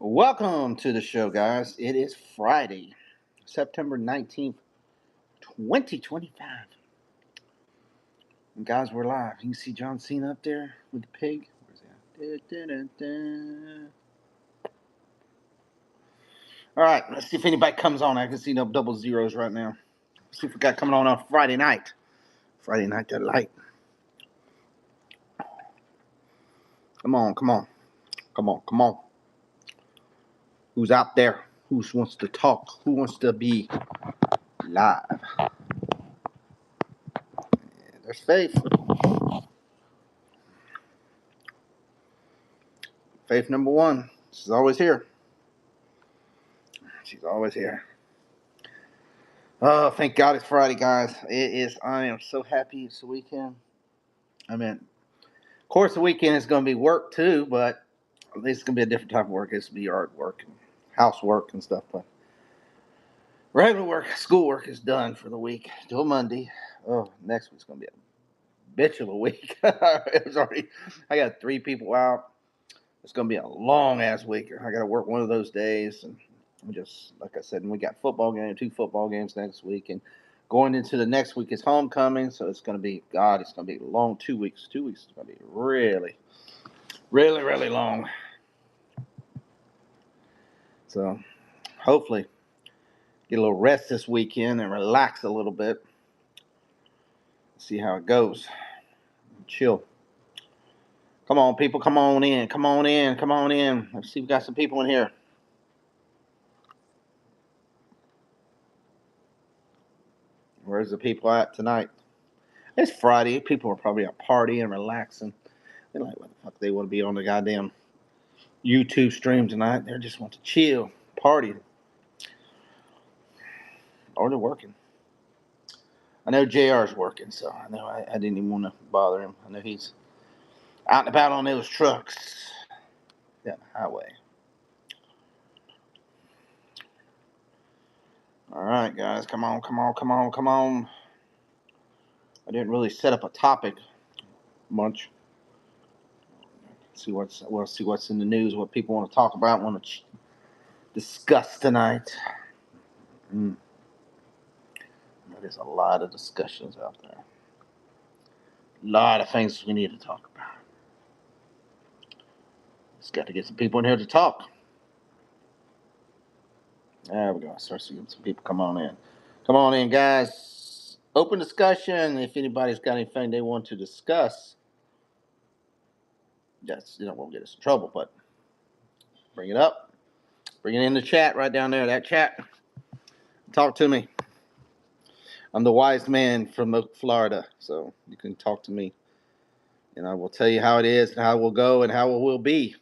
Welcome to the show, guys. It is Friday, September 19th, 2025. And guys, we're live. You can see John Cena up there with the pig. Where's that? Da-da-da-da. All right, let's see if anybody comes on. I can see no double zeros right now. Let's see if we got coming on Friday night. Friday night delight. Come on, come on. Come on, come on. Who's out there? Who wants to talk? Who wants to be live? Yeah, there's Faith. Faith number one. She's always here. She's always here. Oh, thank God it's Friday, guys. It is. I am so happy it's the weekend. I mean, of course, the weekend is going to be work too, but at least it's going to be a different type of work. It's going to be yard work and housework and stuff. But regular work, school work is done for the week till Monday. Oh, next week's going to be a bitch of a week. It was already. I got 3 people out. It's going to be a long ass week. I got to work one of those days, and just like I said, and we got 2 football games next week, and going into the next week is homecoming, so it's going to be it's going to be a long 2 weeks. 2 weeks is going to be really, really, really long. So hopefully get a little rest this weekend and relax a little bit. See how it goes. Chill. Come on, people. Come on in. Come on in. Come on in. Let's see if we got some people in here. Where's the people at tonight? It's Friday. People are probably out partying, relaxing. They're like, what the fuck? They want to be on the goddamn YouTube stream tonight. They just want to chill, party, or they're working. I know JR's working, so I know I didn't even want to bother him. I know he's out and about on those trucks down the highway. All right, guys, come on, come on, come on, come on. I didn't really set up a topic much. We'll see what's in the news, what people want to talk about, want to discuss tonight. There's a lot of discussions out there. A lot of things we need to talk about. Just got to get some people in here to talk. There we go. Start seeing some people come on in. Come on in, guys. Open discussion. If anybody's got anything they want to discuss, that's won't get us in trouble. But bring it up. Bring it in the chat right down there. That chat. Talk to me. I'm the wise man from Florida, so you can talk to me, and I will tell you how it is, and how it will go, and how it will be.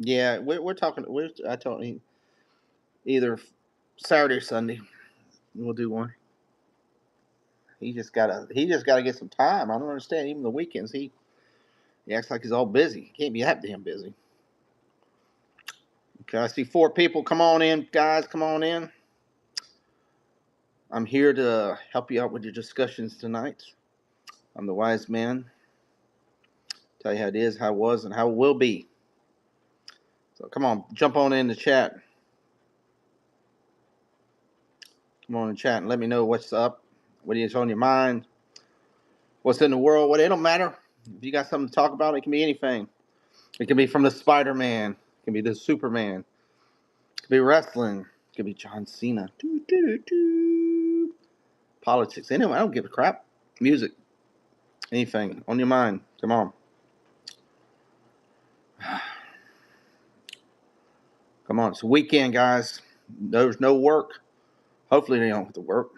Yeah, we're talking. I told him either Saturday or Sunday. We'll do one. He just gotta get some time. I don't understand. Even the weekends, he acts like he's all busy. He can't be that damn busy. Okay, I see 4 people. Come on in, guys. Come on in. I'm here to help you out with your discussions tonight. I'm the wise man. Tell you how it is, how it was, and how it will be. So come on, jump on in the chat. Come on in the chat and let me know what's up, what is on your mind, what's in the world. What it don't matter. If you got something to talk about, it can be anything. It can be from the Spider-Man. It can be the Superman. It can be wrestling. It can be John Cena. Doo, doo, doo, doo. Politics. Anyway, I don't give a crap. Music. Anything on your mind. Come on. Come on. It's a weekend, guys. There's no work. Hopefully they don't have to work.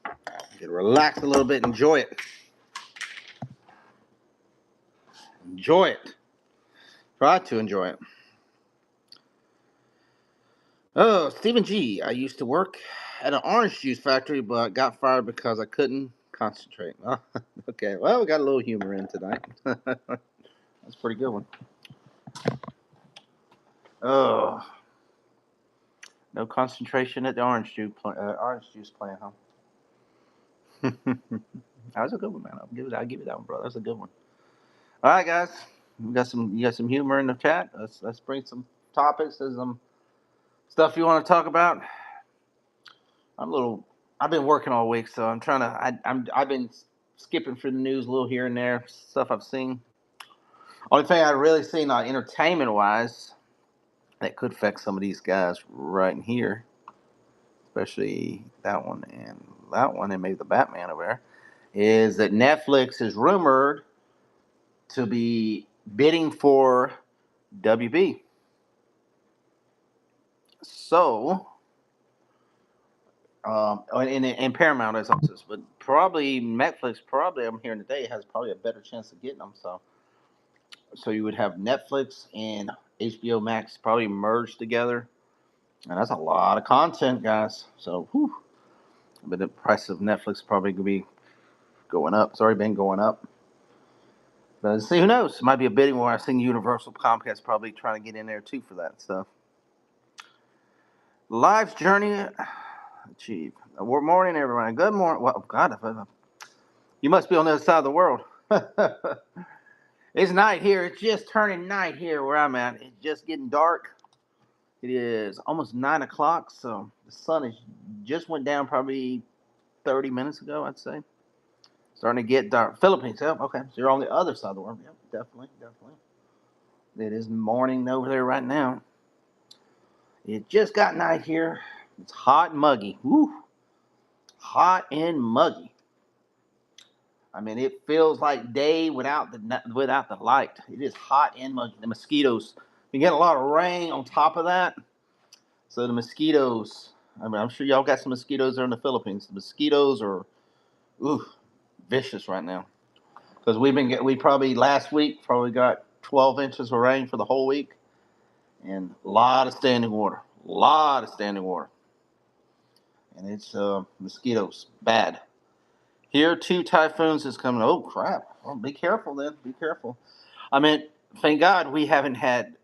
You can relax a little bit. Enjoy it. Enjoy it. Try to enjoy it. Oh, Stephen G. I used to work at an orange juice factory, but got fired because I couldn't concentrate. Okay, well, we got a little humor in tonight. That's a pretty good one. Oh, no concentration at the orange juice plant, huh? That was a good one, man. I'll give you that one, bro. That was a good one. All right, guys. You got some humor in the chat. Let's bring some topics and some stuff you want to talk about. I'm a little. I've been working all week, so I'm trying to. I've been skipping through the news a little here and there, stuff I've seen. Only thing I've really seen, entertainment wise, that could affect some of these guys right in here, especially that one, and maybe the Batman over there, is that Netflix is rumored to be bidding for WB. So, and Paramount is also, but probably Netflix. Probably I'm hearing today has probably a better chance of getting them. So you would have Netflix and HBO Max probably merged together, and that's a lot of content, guys. So, whew, but the price of Netflix probably gonna be going up. It's already been going up. But see, who knows? It might be a bidding war. I've seen Universal Comcast probably trying to get in there too for that stuff. Life's journey achieved. Good morning, everyone. Good morning. Well, God, you must be on the other side of the world. It's night here. It's just turning night here where I'm at. It's just getting dark. It is almost 9 o'clock, so the sun is just went down probably 30 minutes ago, I'd say. Starting to get dark. Philippines, yep, okay. So you're on the other side of the world. Yep, definitely, definitely. It is morning over there right now. It just got night here. It's hot and muggy. Woo! Hot and muggy. I mean, it feels like day without the light. It is hot and muggy. The mosquitoes. We get a lot of rain on top of that, so the mosquitoes. I mean, I'm sure y'all got some mosquitoes there in the Philippines. The mosquitoes are, ooh, vicious right now. Because we probably last week probably got 12 inches of rain for the whole week, and a lot of standing water. A lot of standing water, and it's mosquitoes bad. Here, two typhoons is coming. Oh crap! Well, be careful then. Be careful. I mean, thank God we haven't had.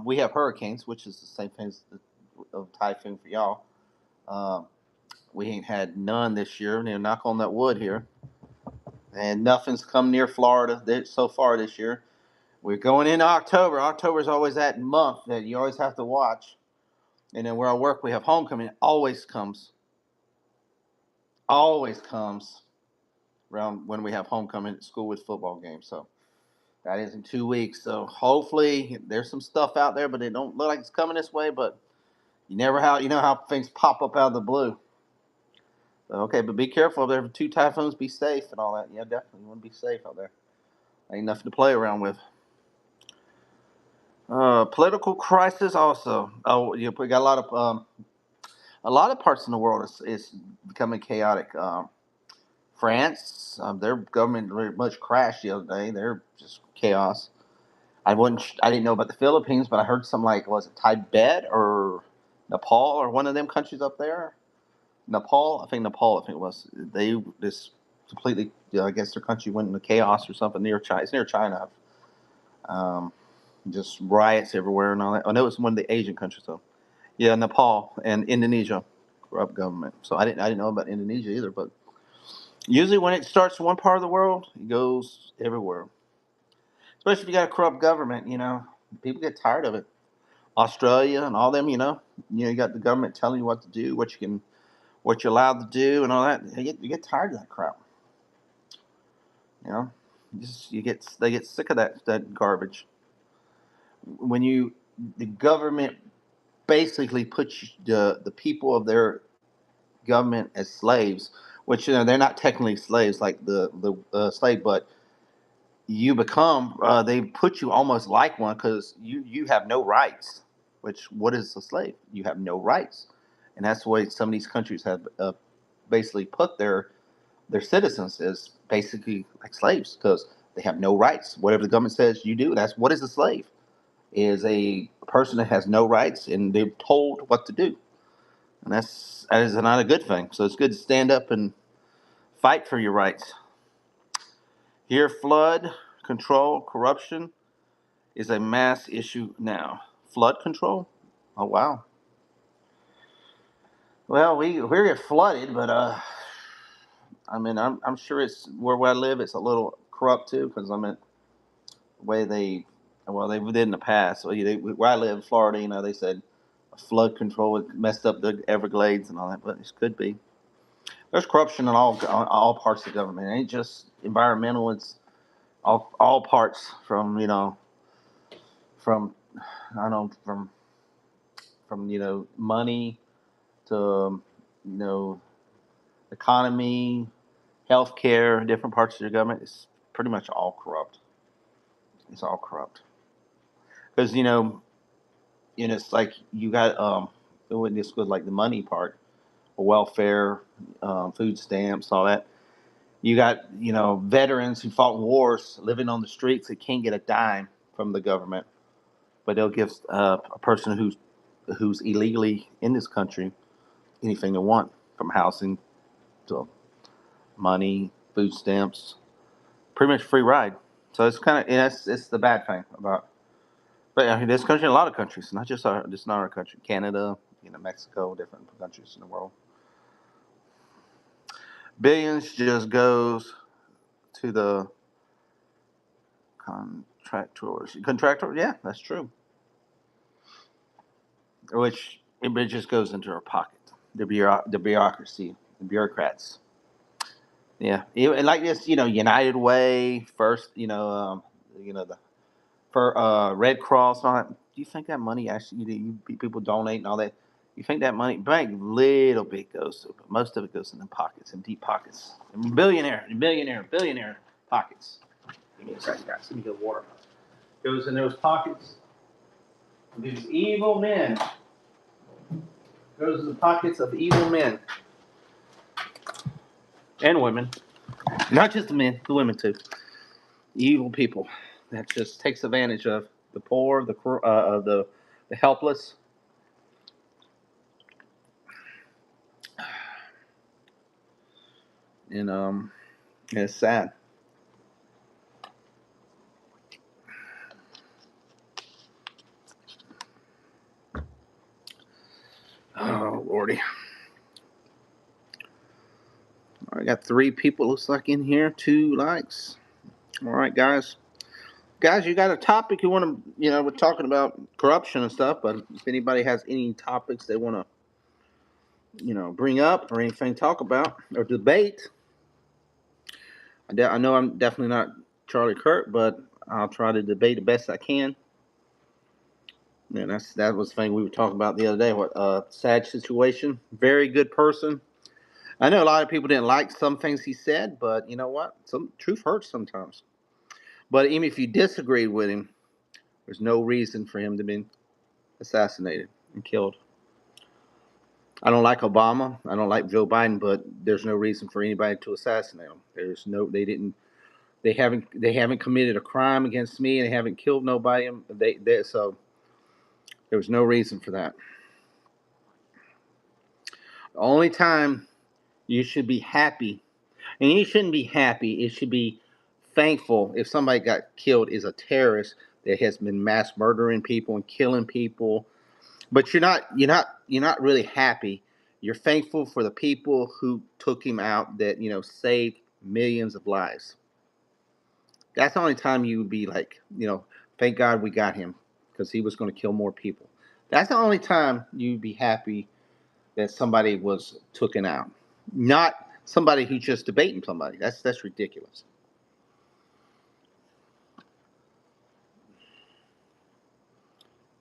We have hurricanes, which is the same thing as of typhoon for y'all. Um, we ain't had none this year. Knock on that wood here, and nothing's come near Florida so far this year. We're going into October. October is always that month that you always have to watch. And then where I work, we have homecoming. It always comes around when we have homecoming at school with football games. So that is in 2 weeks. So hopefully there's some stuff out there, but it don't look like it's coming this way. But you know how things pop up out of the blue. So, okay, but be careful. There are two typhoons. Be safe and all that. Yeah, definitely you want to be safe out there. Ain't nothing to play around with. Political crisis also. Oh, we got a lot of parts in the world is becoming chaotic. France, their government very much crashed the other day. They're just chaos. I didn't know about the Philippines, but I heard something like, was it Tibet or Nepal or one of them countries up there? Nepal, I think Nepal. I think it was. They just completely. I guess their country went into chaos or something near China. It's near China. Um, just riots everywhere and all that. I know it's one of the Asian countries though. Yeah, Nepal and Indonesia, corrupt government. So I didn't know about Indonesia either. But usually when it starts in one part of the world, it goes everywhere. Especially if you got a corrupt government, people get tired of it. Australia and all them, you got the government telling you what to do, what you're allowed to do, and all that. You get tired of that crap. You know, they get sick of that garbage. When the government basically puts the people of their government as slaves, which they're not technically slaves like the slave, but you become they put you almost like one because you have no rights. Which what is a slave? You have no rights, and that's the way some of these countries have basically put their citizens as basically like slaves because they have no rights. Whatever the government says you do, that's what is a slave. Is a person that has no rights and they're told what to do, and that is not a good thing. So it's good to stand up and fight for your rights. Here, flood control, corruption is a mass issue now. Flood control? Oh wow. Well, we get flooded, but I mean, I'm sure it's where I live. It's a little corrupt too, because I mean, the way they did in the past. So where I live, in Florida, they said flood control had messed up the Everglades and all that, but it could be. There's corruption in all parts of the government. It ain't just environmental. It's all parts from from I don't know from money to economy, healthcare, different parts of the government. It's pretty much all corrupt. It's all corrupt because it's like you got when this goes like the money part, welfare, food stamps, all that. You got veterans who fought in wars living on the streets that can't get a dime from the government, but they'll give a person who's illegally in this country anything they want, from housing to money, food stamps, pretty much free ride. So it's kind of it's the bad thing about. But I mean, this country, a lot of countries, just not our country, Canada, Mexico, different countries in the world. Billions just goes to the contractors. Contractor, yeah, that's true. Which it just goes into our pocket. The bureaucracy, the bureaucrats. Yeah, and like this, United Way, first, the for Red Cross and all that. Do you think that money actually, people donate and all that? You think that money, bank, little bit goes to, but most of it goes in the pockets, in deep pockets, billionaire pockets. Give me a second, guys. Let me get water. Goes in those pockets. These evil men. Goes in the pockets of evil men and women. Not just the men, the women too. Evil people that just takes advantage of the poor, the helpless. And it's sad. Oh lordy! I got 3 people. Looks like in here, 2 likes. All right, guys. Guys, you got a topic you want to? We're talking about corruption and stuff, but if anybody has any topics they want to, bring up or anything to talk about or debate, I know I'm definitely not Charlie Kirk, but I'll try to debate the best I can. And that was the thing we were talking about the other day. What sad situation. Very good person. I know a lot of people didn't like some things he said, but you know what? Some truth hurts sometimes. But even if you disagreed with him, there's no reason for him to be assassinated and killed. I don't like Obama. I don't like Joe Biden, but there's no reason for anybody to assassinate him. They didn't, they haven't committed a crime against me, and they haven't killed nobody. So there was no reason for that. The only time you should be happy, and you shouldn't be happy, it should be thankful if somebody got killed is a terrorist that has been mass murdering people and killing people. But you're not really happy. You're thankful for the people who took him out that saved millions of lives. That's the only time you would be like, thank God we got him because he was going to kill more people. That's the only time you'd be happy that somebody was taken out, not somebody who's just debating somebody. That's ridiculous.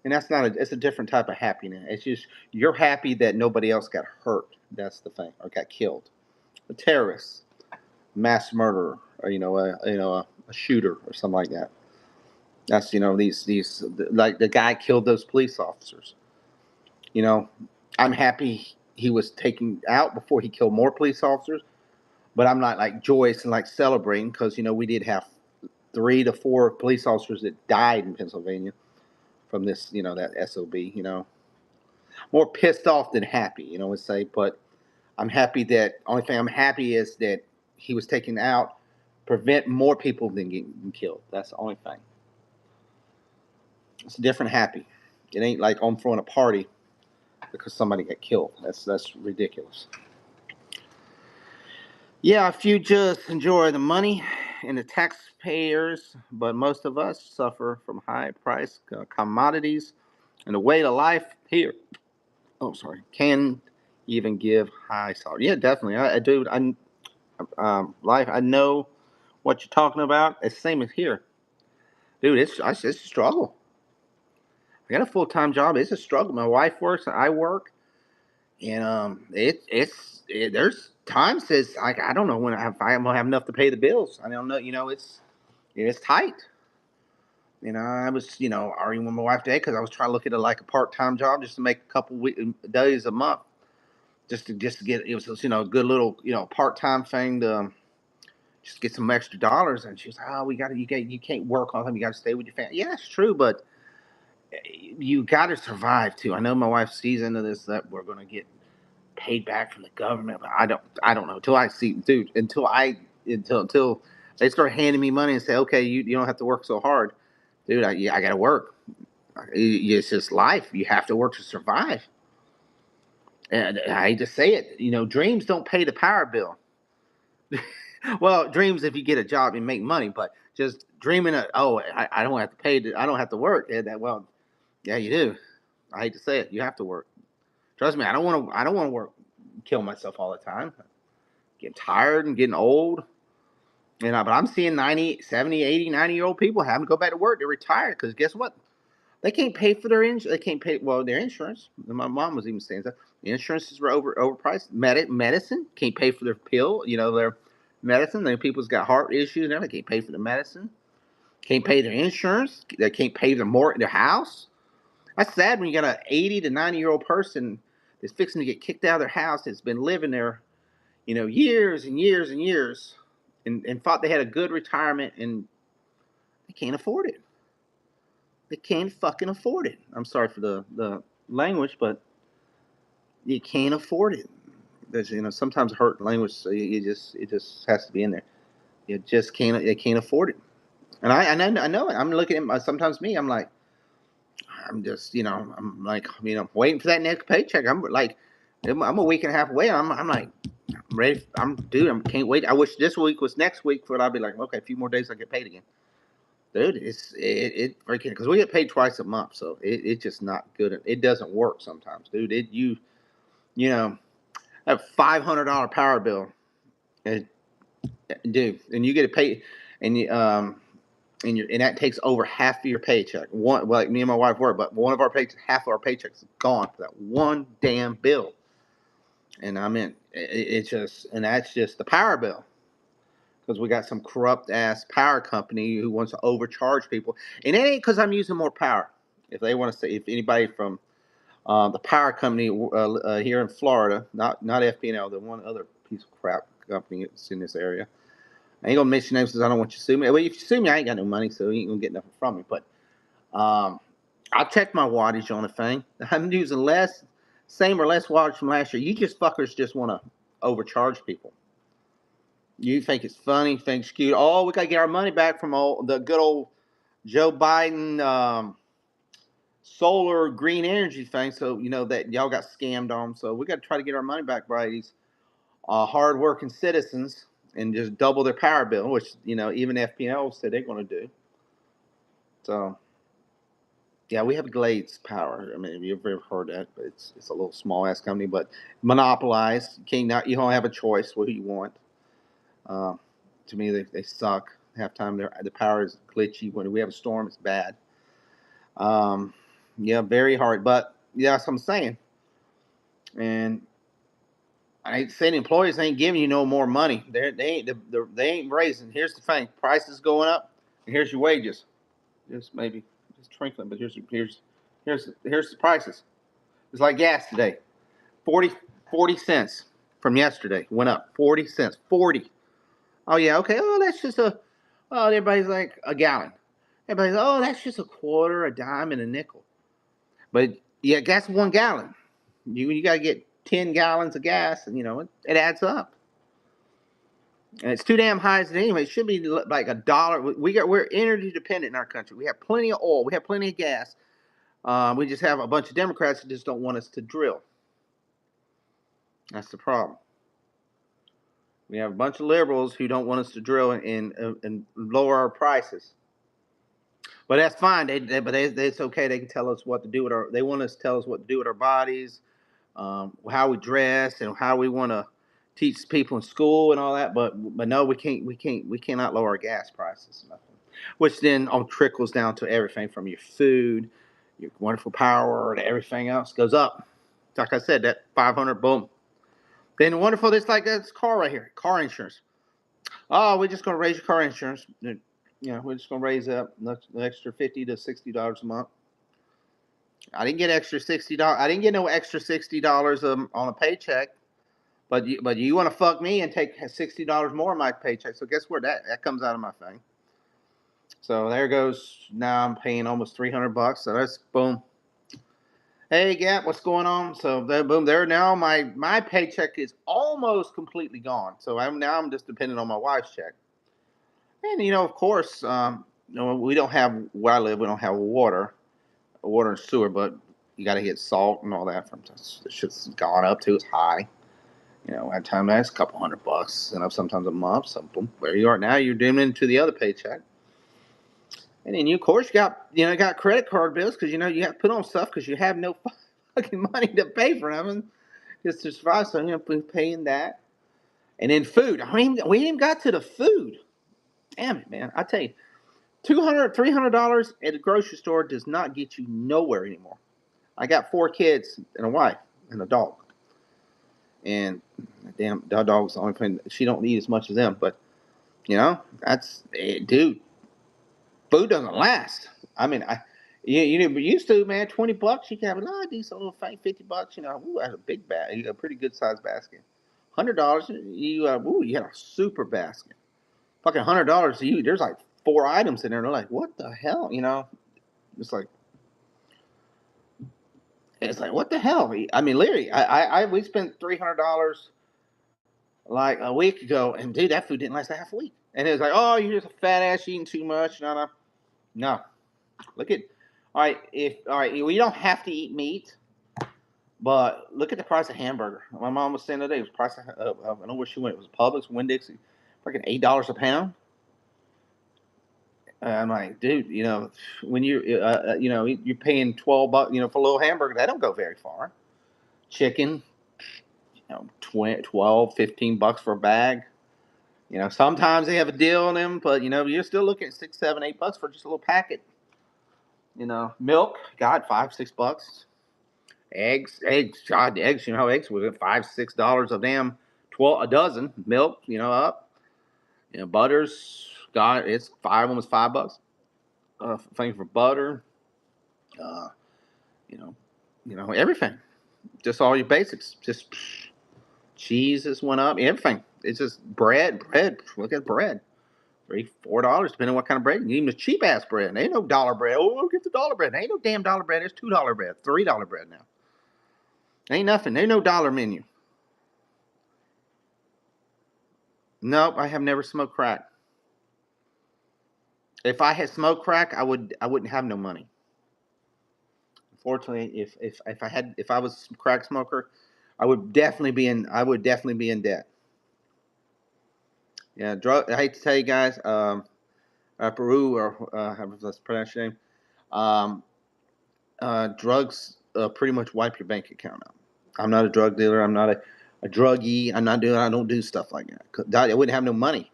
And that's not it's a different type of happiness. It's just you're happy that nobody else got hurt. That's the thing, or got killed. A terrorist, mass murderer, or a shooter or something like that. That's these like the guy killed those police officers. You know, I'm happy he was taken out before he killed more police officers, but I'm not like joyous and like celebrating because we did have 3 to 4 police officers that died in Pennsylvania from this that SOB. More pissed off than happy. Let's say, but I'm happy that only thing I'm happy is that he was taken out, prevent more people than getting killed. That's the only thing. It's a different happy. It ain't like I'm throwing a party because somebody got killed. That's ridiculous. Yeah, if you just enjoy the money and the taxpayers, but most of us suffer from high price commodities and the weight of life here. Oh, sorry, can even give high salary. Yeah, definitely. I do. Life. I know what you're talking about. It's same as here, dude. It's a struggle. I got a full time job. It's a struggle. My wife works. I work, and there's times it's like I don't know when if I'm gonna have enough to pay the bills. I don't know. It's tight. I was arguing with my wife today because I was trying to look at like a part time job just to make a couple days a month, just to get it was a good little part time thing to just get some extra dollars. And she was like, "Oh, you can't work all the time. You got to stay with your family." Yeah, it's true, but you got to survive too. I know my wife sees into this that we're going to get paid back from the government, but I don't know until I see, dude. Until they start handing me money and say, okay, you don't have to work so hard, dude. I got to work. It's just life. You have to work to survive. And I hate to say it, dreams don't pay the power bill. Well, dreams if you get a job and make money, but just dreaming of I don't have to I don't have to work. Yeah, yeah, you do. I hate to say it, you have to work. Trust me, I don't want to work, kill myself all the time. Getting tired and getting old. But I'm seeing 90, 70, 80, 90-year-old people having to go back to work. They're retired because guess what? They can't pay for their insurance. They can't pay their insurance. My mom was even saying that the insurances were overpriced. Medicine can't pay for their pill. Their medicine. Then people's got heart issues now. They can't pay for the medicine. Can't pay their insurance. They can't pay their house. That's sad when you got an 80 to 90-year-old person that's fixing to get kicked out of their house that's been living there, years and years and years, and thought they had a good retirement and they can't afford it. They can't fucking afford it. I'm sorry for the language, but you can't afford it. There's sometimes hurt language, so it just has to be in there. You just can't they can't afford it. And I know it. I'm looking at sometimes me. I'm like I'm like waiting for that next paycheck. I'm like I'm a week and a half away. I'm like I'm ready. I can't wait. I wish this week was next week, but I'll be like okay, a few more days I get paid again. Dude, it freaking because we get paid twice a month, so it's just not good. It doesn't work sometimes, dude. You know have $500 power bill, and dude, and you get a pay, and and that takes over half of your paycheck. One, well, like me and my wife work, but one of our paychecks, half of our paychecks is gone for that one damn bill. And I mean, it's just, and that's just the power bill because we got some corrupt ass power company who wants to overcharge people, and it ain't because I'm using more power. If they want to say, if anybody from the power company here in Florida, not FPL, the one other piece of crap company that's in this area. I ain't gonna mention names because I don't want you to sue me. Well, if you sue me, I ain't got no money, so you ain't gonna get nothing from me. But um, I'll check my wattage on the thing. I'm using same or less wattage from last year. You just fuckers just want to overcharge people. You think it's funny, think it's cute. Oh, we gotta get our money back from the good old Joe Biden solar green energy thing. So that y'all got scammed on. So we got to try to get our money back by these hardworking citizens and just double their power bill, which even FPL said they're going to do. So yeah, we have Glades Power. I mean, you've ever heard that, but it's a little small ass company, but monopolized. You don't have a choice who you want. Uh, to me, they suck. Half time the power is glitchy. When we have a storm, it's bad. Um, yeah, very hard. But yeah, that's what I'm saying. And I ain't saying employers ain't giving you no more money. They ain't raising. Here's the thing: prices going up, and here's your wages. Just maybe just trickling, but here's the prices. It's like gas today, 40 cents from yesterday went up 40 cents. 40. Oh yeah, okay. Oh, that's just a. Oh, everybody's like a gallon. Everybody's that's just a quarter, a dime, and a nickel. But yeah, gas 1 gallon. You got to get 10 gallons of gas, and it adds up. And it's too damn high as it anyway. It should be like $1. We're energy dependent in our country. We have plenty of oil. We have plenty of gas. We just have a bunch of Democrats that just don't want us to drill. That's the problem. We have a bunch of liberals who don't want us to drill and lower our prices. But that's fine. It's okay. They can tell us what to do with our. They want us to tell us what to do with our bodies, how we dress, and how we want to teach people in school and all that. But no, we can't. We cannot lower our gas prices. Nothing. Which then all trickles down to everything from your food, your wonderful power, to everything else goes up. Like I said, that 500, boom. Then wonderful. It's like this car right here, car insurance. Oh, we're just gonna raise your car insurance. We're just gonna raise up an extra $50 to $60 a month. I didn't get extra $60. I didn't get no extra $60 on a paycheck. But you want to fuck me and take $60 more of my paycheck. So guess where that comes out of my thing. So there goes. Now I'm paying almost $300. So that's boom. Hey Gap, what's going on? So there, boom, there now my paycheck is almost completely gone. So I'm just dependent on my wife's check. And of course, we don't have where I live. We don't have water and sewer, but you got to get salt and all that from the shit's gone up too. It's high. At time that's a couple $100, sometimes a month. So boom, where you are now, you're dimming into the other paycheck, and then you, of course, got credit card bills because you have to put on stuff because you have no fucking money to pay for them just to survive. So paying that, and then food. We ain't even got to the food. Damn it, man! I tell you, $200, $300 at a grocery store does not get you nowhere anymore. I got 4 kids and a wife and a dog. And damn, that dog's the only thing she don't eat as much as them. But dude, food doesn't last. I mean, used to, man, $20 you can have a decent little thing. $50, ooh, that's a big bag, a pretty good sized basket. $100, you had a super basket. Fucking $100, there's like 4 items in there. And they're like, what the hell, It's like. It's like, what the hell? I mean, literally, we spent $300 like a week ago, and dude, that food didn't last a half a week. And it was like, oh, you're just a fat ass eating too much. No. Look at, all right, we don't have to eat meat, but look at the price of hamburger. My mom was saying today, it was price of, I don't know where she went. It was Publix, Winn-Dixie, freaking $8 a pound. I'm like, dude, when you're paying $12, for a little hamburger, that don't go very far. Chicken, 12, $15 for a bag. Sometimes they have a deal on them, but you're still looking at $6, $7, $8 for just a little packet. Milk, God, $5, $6. Eggs, God, eggs. How eggs was at $5, $6 a damn 12 a dozen. Milk, up. Butters, God, it's almost $5. Thing for butter. Uh, everything. Just all your basics. Just cheeses went up. Everything. It's just bread. Look at bread. $3, $4, depending on what kind of bread. Even the cheap ass bread. And ain't no dollar bread. Oh, we'll get the dollar bread. Ain't no damn dollar bread. There's $2 bread, $3 bread now. Ain't nothing. Ain't no dollar menu. Nope, I have never smoked crack. If I had smoked crack, I wouldn't have no money. Unfortunately, if I was a crack smoker, I would definitely be in debt. Yeah, I hate to tell you guys, Peru, or let's pronounce your name. Drugs pretty much wipe your bank account out. I'm not a drug dealer. I'm not a druggie. I don't do stuff like that. I wouldn't have no money.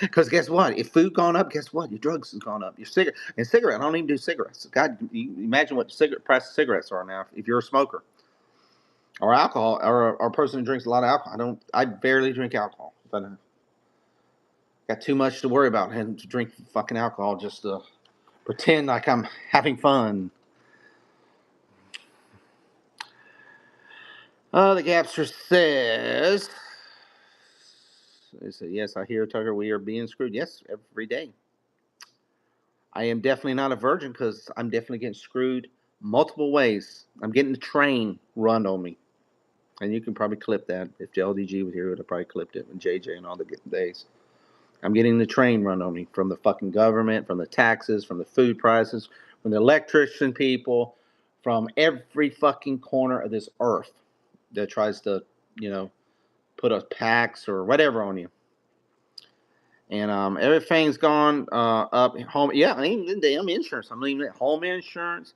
Because guess what? If food gone up, guess what? Your drugs has gone up. Your cigarette. I don't even do cigarettes. God, you imagine what the price of cigarettes are now. If you're a smoker or alcohol, or a person who drinks a lot of alcohol, I barely drink alcohol. But got too much to worry about having to drink fucking alcohol just to pretend like I'm having fun. The Gapster says, yes, I hear, Tucker, we are being screwed. Yes, every day. I am definitely not a virgin because I'm definitely getting screwed multiple ways. I'm getting the train run on me. And you can probably clip that. If LDG was here, would have probably clipped it. And JJ and all the days. I'm getting the train run on me from the fucking government, from the taxes, from the food prices, from the electrician people, from every fucking corner of this earth that tries to, put a tax or whatever on you. And everything's gone up. Home, yeah, I mean, the damn insurance. I mean, home insurance,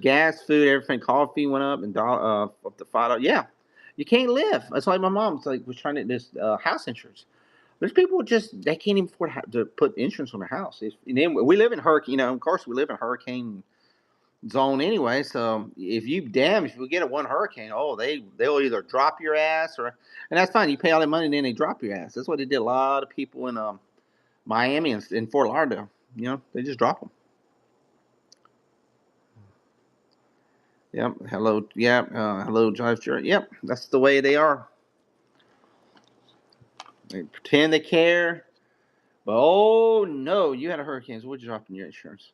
gas, food, everything. Coffee went up and up to $5. Yeah, you can't live. That's like my mom's like was trying to this house insurance. There's people who just they can't even afford to put insurance on their house. And then we live in hurricane. You know, of course, we live in hurricane zone anyway. So if you get a one hurricane, oh they'll either drop your ass and that's fine. You pay all that money and then they drop your ass. That's what they did. A lot of people in Miami and in Fort Lauderdale. You know, they just drop them. Yep. Hello. Yep. Hello, Drive Jerry. Yep. That's the way they are. They pretend they care, but oh no, you had a hurricane. So we're dropping your insurance.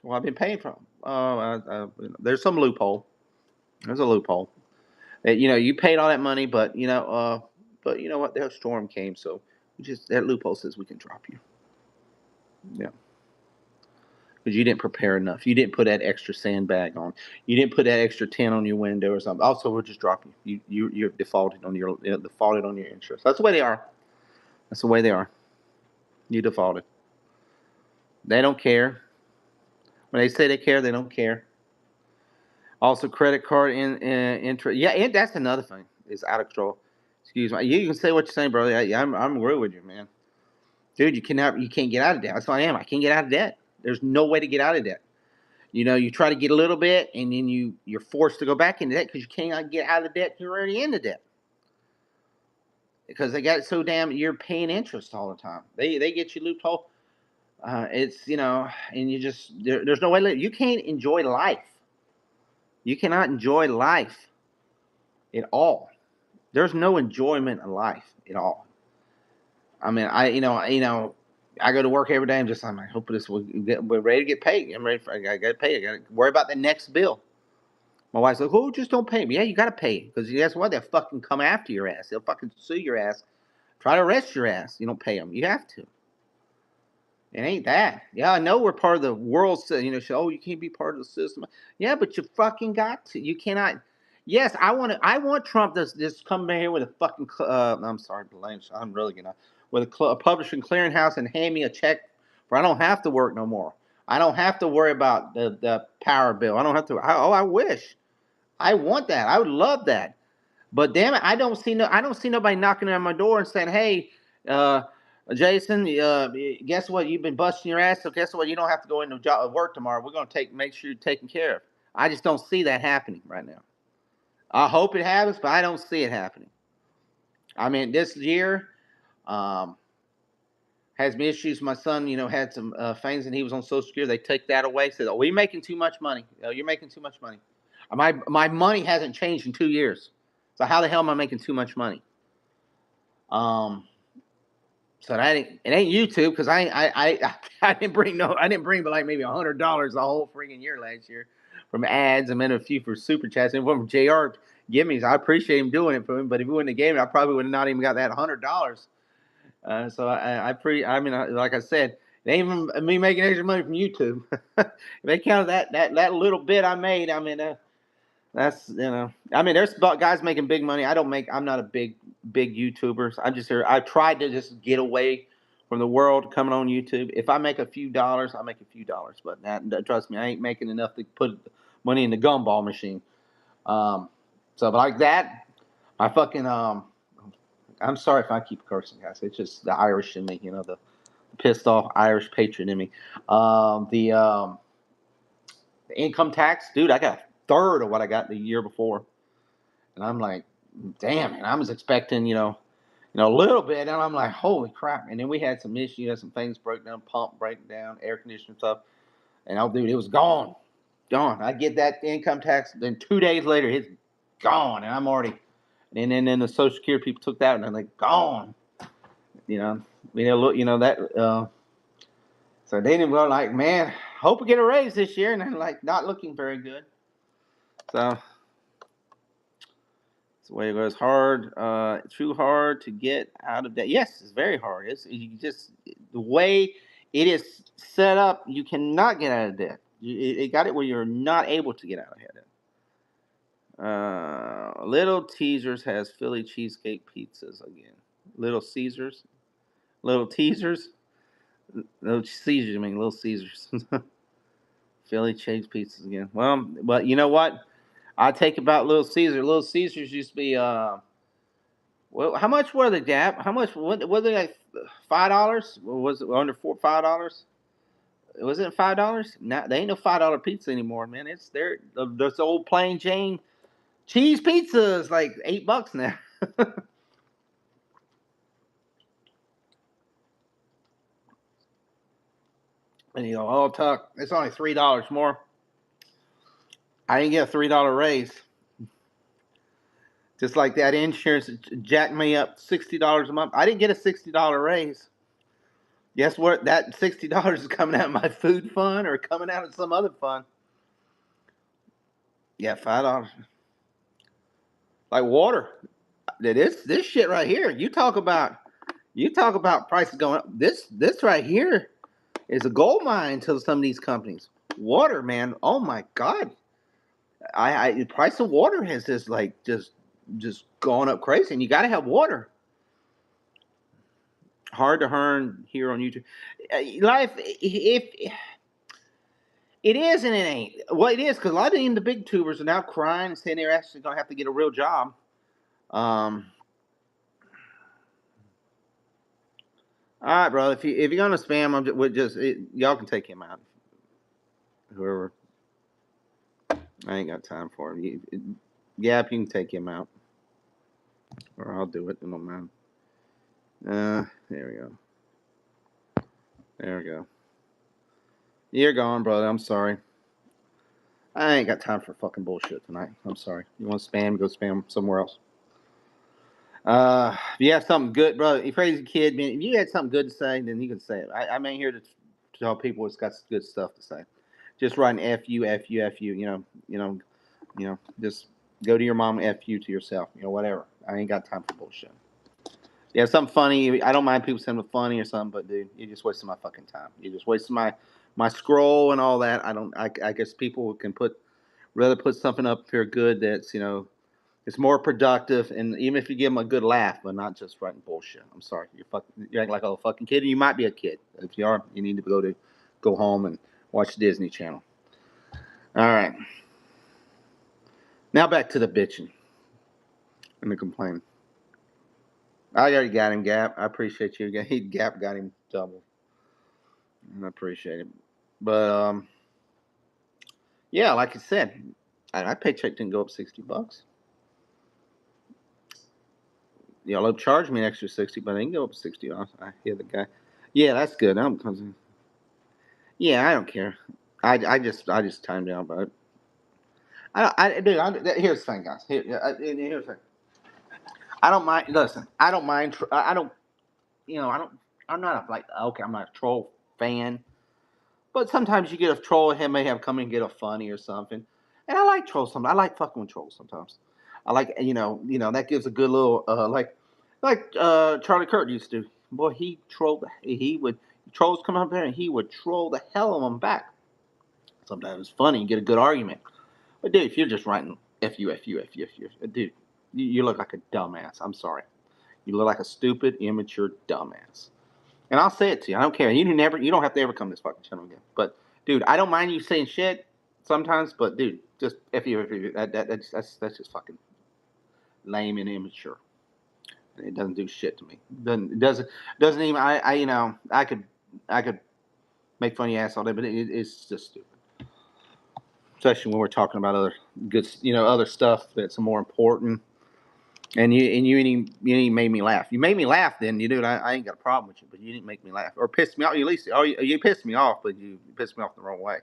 Well, I've been paying for them. Oh, there's some loophole. There's a loophole. You know, you paid all that money, but you know what? The storm came, so we just that loophole says we can drop you. Yeah, because you didn't prepare enough. You didn't put that extra sandbag on. You didn't put that extra tin on your window or something. Also, we'll just drop you. You're defaulted on your interest. That's the way they are. That's the way they are. You defaulted. They don't care. When they say they care, they don't care. Also, credit card interest. Yeah, and that's another thing. It's out of control. Excuse me. You can say what you're saying, bro. Yeah, I'm agree with you, man. Dude, you can't get out of debt. That's what I am. I can't get out of debt. There's no way to get out of debt. You know, you try to get a little bit, and then you're forced to go back into debt because you cannot get out of debt. You're already into debt because they got it so damn. You're paying interest all the time. They get you loophole. It's and there's no way you can't enjoy life. You cannot enjoy life at all. There's no enjoyment in life at all. I mean, I go to work every day. I hope we're ready to get paid. I'm ready. I got to get paid. I got to worry about the next bill. My wife's like, "Oh, just don't pay me." Yeah, you got to pay because guess what? They'll fucking come after your ass. They'll fucking sue your ass, try to arrest your ass. You don't pay them. You have to. It ain't that. Yeah, I know we're part of the world. Oh, you can't be part of the system. Yeah, but you fucking got to. You cannot. Yes, I want to. I want Trump to just come in here with a fucking. I'm sorry, the language. I'm really gonna with a publishing clearinghouse and hand me a check where I don't have to work no more. I don't have to worry about the power bill. I don't have to. I wish. I want that. I would love that. But damn it, I don't see nobody knocking on my door and saying, "Hey, uh, Jason, guess what? You've been busting your ass, so guess what? You don't have to go into work tomorrow. We're going to make sure you're taken care of." I just don't see that happening right now. I hope it happens, but I don't see it happening. I mean, this year um, has been issues. My son, had some things, and he was on Social Security. They take that away. Said, "Oh, we're making too much money. Oh, you're making too much money." My money hasn't changed in 2 years. So how the hell am I making too much money? Um, so it ain't YouTube because I didn't bring but like maybe $100 the whole freaking year last year from ads and then a few for super chats and one from Jr. Give me. So I appreciate him doing it for me, but if he wouldn't have gave me, I probably would have not even got that $100. So like I said, it ain't even me making extra money from YouTube. If they counted that little bit I made, that's there's guys making big money. I'm not a big YouTuber. I'm just here. I tried to just get away from the world coming on YouTube. If I make a few dollars, I make a few dollars. But trust me, I ain't making enough to put money in the gumball machine. Um, but like that, I fucking I'm sorry if I keep cursing, guys. It's just the Irish in me, the pissed off Irish patriot in me. The income tax, dude, I got a third of what I got the year before. And I'm like, damn, and I was expecting, a little bit, and I'm like, holy crap. And then we had some issues, some things broke down, pump breaking down, air conditioning stuff. And oh, dude, it was gone. Gone. I get that income tax, then 2 days later, it's gone. And I'm already, and then the Social Security people took that, and they're like, gone. Look, that, so they didn't go like, man, hope we get a raise this year. And they're like, not looking very good. So, it's the way it goes. Hard, too hard to get out of debt. Yes, it's very hard. The way it is set up. You cannot get out of debt. It got it where you're not able to get out of debt. Little Teasers has Philly cheesecake pizzas again. Little Caesars, Little Teasers, Little Caesars. I mean, Little Caesars. Philly cheese pizzas again. Well, but you know what? I take about Little Caesar. Little Caesars used to be well, how much were the Gap? How much? What were they like? $5? Was it under $5? Was it $5? Now they ain't no $5 pizza anymore, man. It's there. Those old plain Jane cheese pizza is like $8 now. And you go, oh, Tuck, it's only $3 more. I didn't get a $3 raise. Just like that insurance jacked me up $60 a month. I didn't get a $60 raise. Guess what? That $60 is coming out of my food fund or coming out of some other fund. Yeah, $5. Like water. This shit right here. You talk about prices going up. This right here is a gold mine to some of these companies. Water, man. Oh my God. I the price of water has just gone up crazy, and you got to have water. Hard to earn here on YouTube. Life, if it is and it ain't. Well, it is because a lot of even the big tubers are now crying and saying they're actually gonna have to get a real job. Um, all right, bro. If you're gonna spam, y'all can take him out. Whoever, I ain't got time for him. Gap, you can take him out, or I'll do it. I don't mind. There we go. There we go. You're gone, brother. I'm sorry. I ain't got time for fucking bullshit tonight. I'm sorry. You want to spam? Go spam somewhere else. If you have something good, brother, you crazy kid, man. If you had something good to say, then you can say it. I'm ain't here to tell people it's got good stuff to say. Just write an F you, F you, F you. Just go to your mom, F you to yourself. Whatever. I ain't got time for bullshit. Yeah, something funny. I don't mind people saying it funny or something, but dude, you're just wasting my fucking time. You're just wasting my scroll and all that. I don't. I guess people can rather put something up here good that's it's more productive, and even if you give them a good laugh, but not just writing bullshit. I'm sorry, you're acting like a fucking kid, and you might be a kid. If you are, you need to go home and watch Disney Channel. All right, now back to the bitching and the complaining. I already got him, Gap. I appreciate you. Gap got him double, and I appreciate it. But yeah, like I said, my paycheck didn't go up $60. Y'all charged me an extra 60, but I didn't go up $60. I hear the guy. Yeah, that's good. Yeah, I don't care. I just timed out, but here's the thing, guys. Here's the thing. I don't mind. Listen, I don't mind. I don't. I don't. I'm not like okay. I'm not a troll fan, but sometimes you get a troll. Him may have come and get a funny or something, and I like trolls. Sometimes I like fucking with trolls sometimes. I like that gives a good little like Charlie Kirk used to. Boy, he trolled. He would trolls come up there and he would troll the hell of them back. Sometimes it's funny and get a good argument. But dude, if you're just writing fu, dude, you look like a dumbass. I'm sorry. You look like a stupid, immature dumbass. And I'll say it to you. I don't care. You don't have to ever come to this fucking channel again. But dude, I don't mind you saying shit sometimes. But dude, just fu. That's just fucking lame and immature. It doesn't do shit to me. Doesn't even. I could make fun of your ass all day, but it's just stupid. Especially when we're talking about other good, other stuff that's more important. And you made me laugh. You made me laugh. Then you do. I ain't got a problem with you, but you didn't make me laugh or piss me off. At least, you pissed me off, but you pissed me off the wrong way.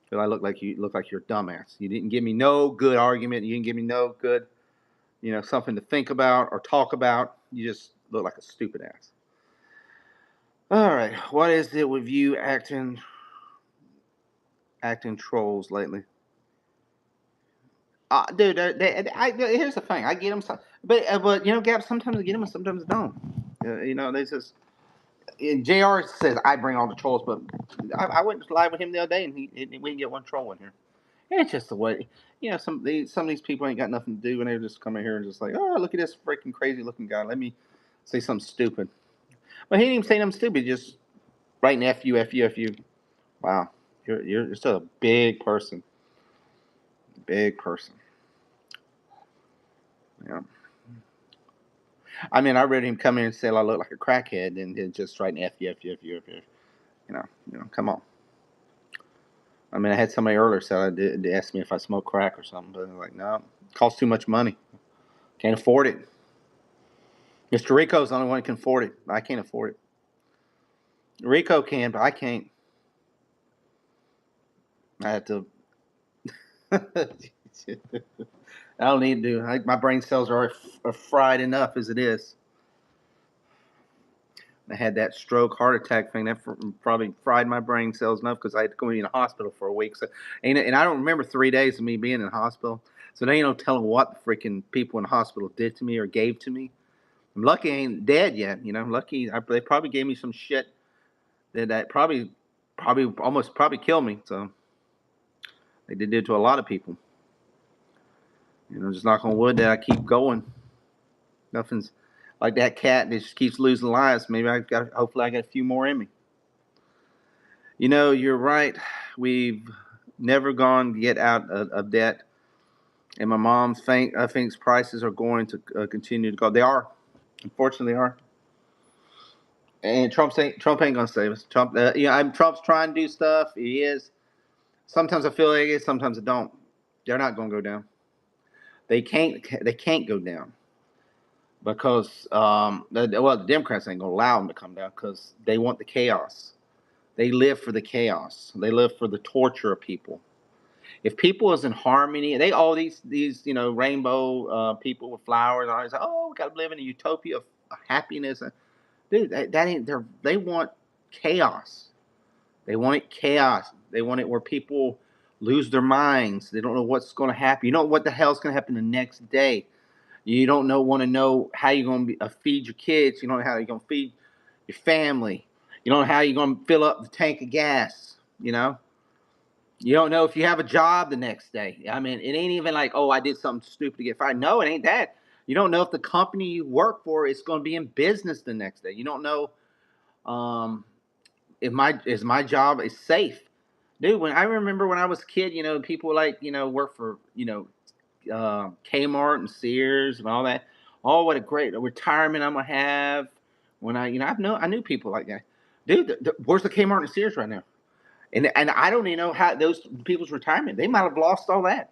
Because I look like you're a dumbass. You didn't give me no good argument. You didn't give me no good, something to think about or talk about. You just look like a stupid ass. All right, what is it with you acting trolls lately? Dude, here's the thing. I get them, but Gap. Sometimes I get them, and sometimes I don't. They just. And Jr. says I bring all the trolls, but I went live with him the other day, and we didn't get one troll in here. It's just the way, some of these people ain't got nothing to do, and they just come in here and just like, oh, look at this freaking crazy looking guy. Let me say something stupid. But he didn't even say something stupid. Just writing F you, F you, F you. Wow, you're still a big person, big person. Yeah. I mean, I read him come in and say I look like a crackhead, and then just writing F you, F you, F you, F you. Come on. I mean, I had somebody earlier say they asked me if I smoke crack or something, but I'm like, no, it costs too much money. Can't afford it. Mr. Rico's the only one who can afford it. I can't afford it. Rico can, but I can't. I have to. I don't need to. My brain cells are fried enough as it is. I had that stroke, heart attack thing that probably fried my brain cells enough because I had to go in the hospital for a week. So, and I don't remember 3 days of me being in the hospital. So they ain't no telling what the freaking people in the hospital did to me or gave to me. I'm lucky I ain't dead yet. Lucky they probably gave me some shit that probably almost probably killed me. So they did it to a lot of people. Just knock on wood that I keep going. Nothing's like that cat that just keeps losing lives. Maybe hopefully I got a few more in me. You're right. We've never gone to get out of debt. And my mom thinks prices are going to continue to go. They are. Unfortunately, they are. And Trump ain't gonna save us. Trump's trying to do stuff. He is. Sometimes I feel like it. Sometimes I don't. They're not gonna go down. They can't. They can't go down because the Democrats ain't gonna allow them to come down because they want the chaos. They live for the chaos. They live for the torture of people. If people is in harmony, they all these rainbow people with flowers. Always like, oh, we got to live in a utopia of happiness. Dude, that ain't. They want chaos. They want it chaos. They want it where people lose their minds. They don't know what's going to happen. You don't know what the hell's going to happen the next day. You don't want to know how you're going to feed your kids. You don't know how you're going to feed your family. You don't know how you're going to fill up the tank of gas. You don't know if you have a job the next day. I mean, it ain't even like, oh, I did something stupid to get fired. No, it ain't that. You don't know if the company you work for is going to be in business the next day. You don't know um, if my job is safe. Dude, when I remember when I was a kid, people like, work for, Kmart and Sears and all that. Oh, what a great retirement I'm gonna have when I knew people like that. Dude, where's the Kmart and Sears right now? And I don't even know how those people's retirement. They might have lost all that.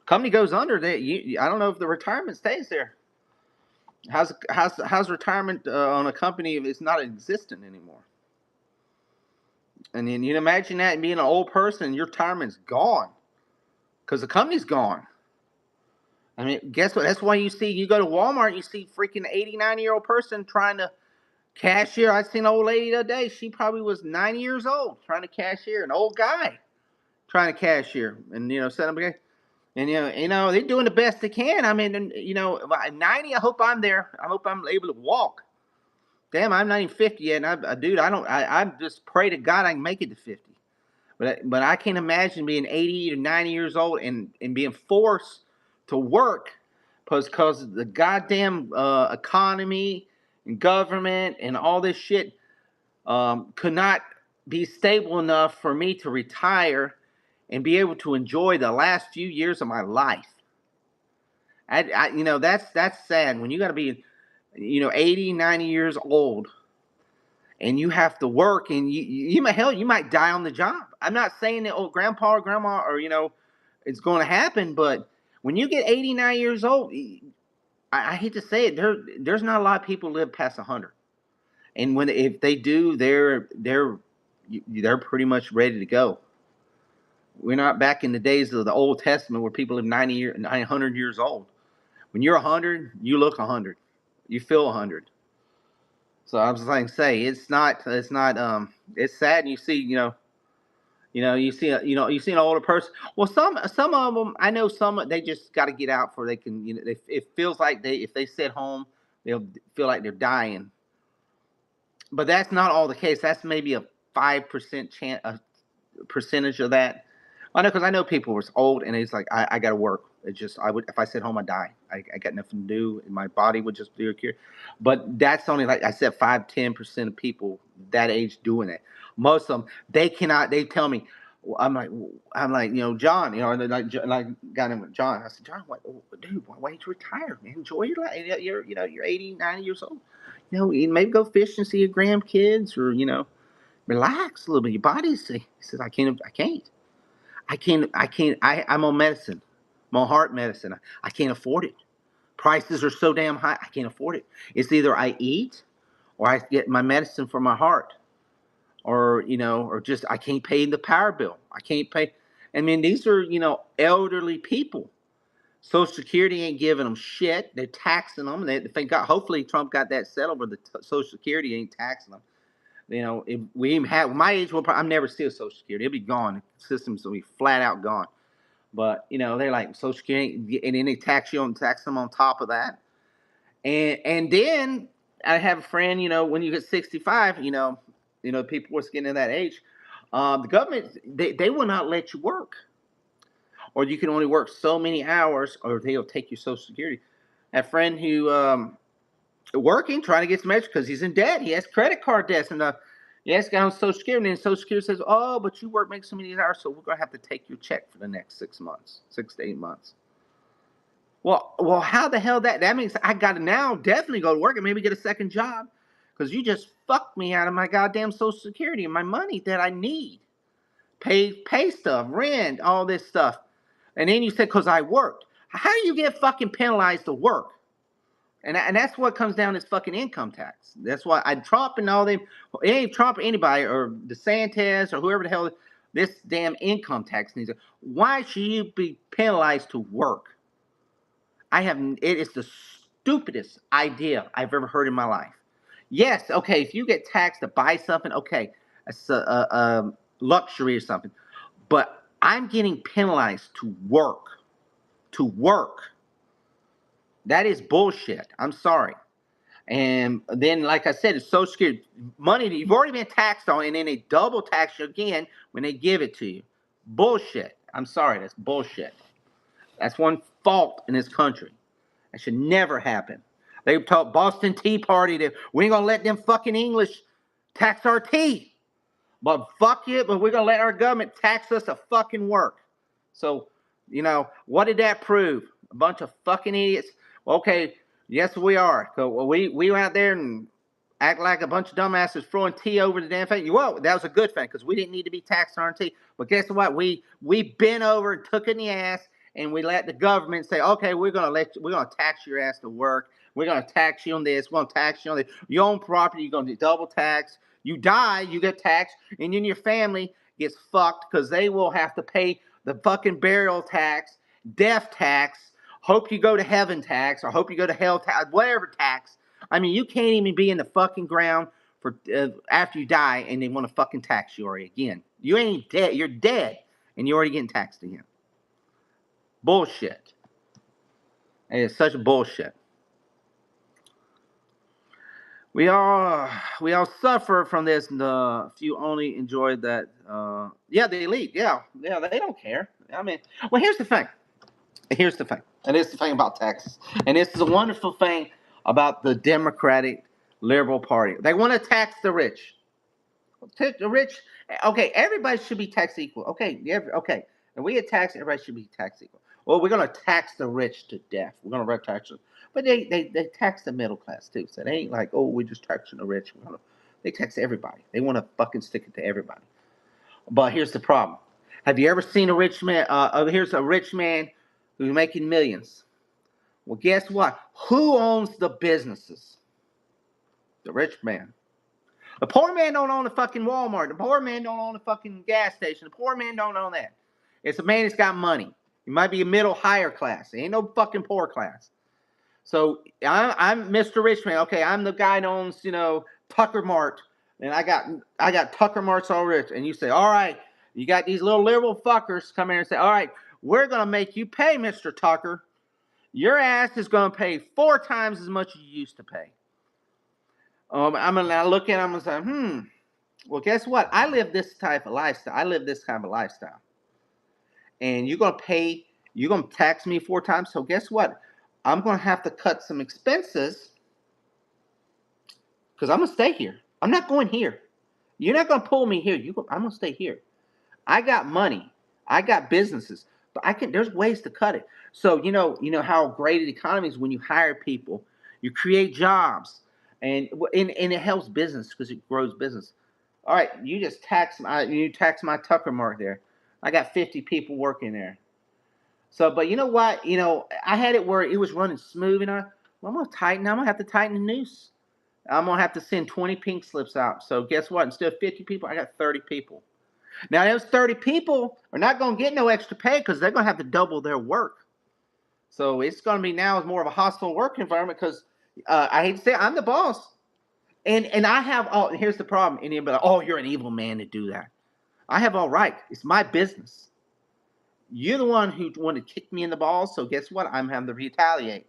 Company goes under. I don't know if the retirement stays there. How's retirement on a company if it's not existent anymore? And then you imagine that being an old person, your retirement's gone because the company's gone. I mean, guess what? That's why you go to Walmart, you see freaking 89-year-old person trying to cashier. I seen an old lady the other day. She probably was 90 years old trying to cashier. An old guy trying to cashier, and set up again. And they're doing the best they can. I mean, at 90, I hope I'm there. I hope I'm able to walk. Damn, I'm not even 50 yet, and dude, I just pray to God I can make it to 50. But I can't imagine being 80 to 90 years old and being forced to work because the goddamn economy and government and all this shit could not be stable enough for me to retire and be able to enjoy the last few years of my life. That's sad when you got to be 80, 90 years old and you have to work and you might die on the job. I'm not saying that grandpa or grandma or it's going to happen, but when you get 89 years old, I hate to say it, there's not a lot of people live past 100. And if they do, they're pretty much ready to go. We're not back in the days of the Old Testament where people live 900 years old. When you're 100, you look 100. You feel 100. So I was like, say it's sad. And you see, you see an older person. Well, some of them, I know some they just got to get out for they can. It feels like if they sit home, they'll feel like they're dying. But that's not all the case. That's maybe a 5% chance, a percentage of that. I know because I know people were old and it's like I got to work. It's just I would if I sit home I die. I got nothing to do and my body would just be a cure. But that's only like I said 5-10% of people that age doing it. Most of them they cannot. They tell me I'm like John and they're like got him with John. I said John, dude, why don't you retire, man? Enjoy your life. You're 80, 90 years old. You maybe go fish and see your grandkids or relax a little bit. Your body's. He says I'm on medicine. I'm on heart medicine. I can't afford it. Prices are so damn high. I can't afford it. It's either I eat or I get my medicine for my heart, or just I can't pay the power bill. I can't pay. I mean, these are elderly people. Social Security ain't giving them shit. They're taxing them. Thank God. Hopefully, Trump got that settled where the Social Security ain't taxing them. If we even have my age, I'm never see a Social Security. It'll be gone. The system's will be flat out gone. But they're like Social Security, and then they tax them on top of that. And then I have a friend, when you get 65, people was getting to that age. The government they will not let you work, or you can only work so many hours, or they'll take your Social Security. I have a friend who working, trying to get some extra because he's in debt. He has credit card debts, and he has got on Social Security, and Social Security says, "Oh, but you make so many hours, so we're gonna have to take your check for the next 6 months, 6 to 8 months." Well, how the hell that means I got to now definitely go to work and maybe get a second job because you just fucked me out of my goddamn Social Security and my money that I need, pay stuff, rent, all this stuff, and then you said because I worked. How do you get fucking penalized to work? And that's what comes down is fucking income tax. That's why Trump and all them, any Trump or anybody or DeSantis or whoever the hell, this damn income tax needs. Why should you be penalized to work? It is the stupidest idea I've ever heard in my life. Yes, okay, if you get taxed to buy something, okay, it's a luxury or something. But I'm getting penalized to work. To work. That is bullshit. I'm sorry. And then, like I said, it's Social Security money that you've already been taxed on, and then they double tax you again when they give it to you. Bullshit. I'm sorry, that's bullshit. That's one fault in this country. That should never happen. They taught Boston Tea Party that we ain't gonna let them fucking English tax our tea. But fuck it, but we're gonna let our government tax us to fucking work. So, what did that prove? A bunch of fucking idiots. Okay, yes we are. So we went out there and act like a bunch of dumbasses throwing tea over the damn thing. Well, that was a good thing because we didn't need to be taxed on our tea. But guess what? We bent over and took in the ass and we let the government say, okay, we're gonna tax your ass to work. We're gonna tax you on this. We're gonna tax you on this. Your own property, you're gonna do double tax. You die, you get taxed, and then your family gets fucked because they will have to pay the fucking burial tax, death tax, hope you go to heaven tax, or hope you go to hell tax, whatever tax. I mean, you can't even be in the fucking ground for after you die, and they want to fucking tax you already again. You ain't dead. You're dead, and you're already getting taxed again. Bullshit. And it's such bullshit. We all suffer from this, and the few only enjoy that. Yeah, the elite. Yeah, they don't care. I mean, well, here's the thing. Here's the thing, and it's the thing about Texas, and this is a wonderful thing about the Democratic Liberal Party. They want to tax the rich. The rich. Okay, everybody should be taxed equal. Okay, yeah, okay. And we get taxed, everybody should be taxed equal. Well, we're gonna tax the rich to death. We're gonna tax them, but they tax the middle class too. So they ain't like, oh, we're just taxing the rich. They tax everybody. They want to fucking stick it to everybody. But here's the problem. Have you ever seen a rich man? Here's a rich man who's making millions. Well, guess what? Who owns the businesses? The rich man. The poor man don't own the fucking Walmart. The poor man don't own the fucking gas station. The poor man don't own that. It's a man that's got money. He might be a middle higher class. He ain't no fucking poor class. So I'm Mr. Richman. Okay, I'm the guy that owns, Tucker Mart, and I got Tucker Mart's all rich. And you say, all right, you got these little liberal fuckers come in and say, all right, we're gonna make you pay, Mr. Tucker. Your ass is gonna pay 4 times as much as you used to pay. I'm gonna look at him and say, well, guess what? I live this type of lifestyle. I live this kind of lifestyle. and you're gonna tax me 4 times. So guess what? I'm gonna have to cut some expenses because I'm gonna stay here. I'm not going here. You're not gonna pull me here. I'm gonna stay here. I got money. I got businesses, but I can. There's ways to cut it. So you know how great the economy is when you hire people, you create jobs, and it helps business because it grows business. All right, you tax my Tucker mark there. I got 50 people working there. So, but you know what? I had it where it was running smooth, and well, I'm gonna tighten. I'm gonna have to tighten the noose. I'm gonna have to send 20 pink slips out. So guess what? Instead of 50 people, I got 30 people. Now those 30 people are not gonna get no extra pay because they're gonna have to double their work. So it's gonna be now more of a hostile work environment because I hate to say it, I'm the boss, and I have all. Here's the problem. And you'll be like, oh, you're an evil man to do that. I have all right. It's my business. You're the one who wanted to kick me in the balls, so guess what? I'm having to retaliate.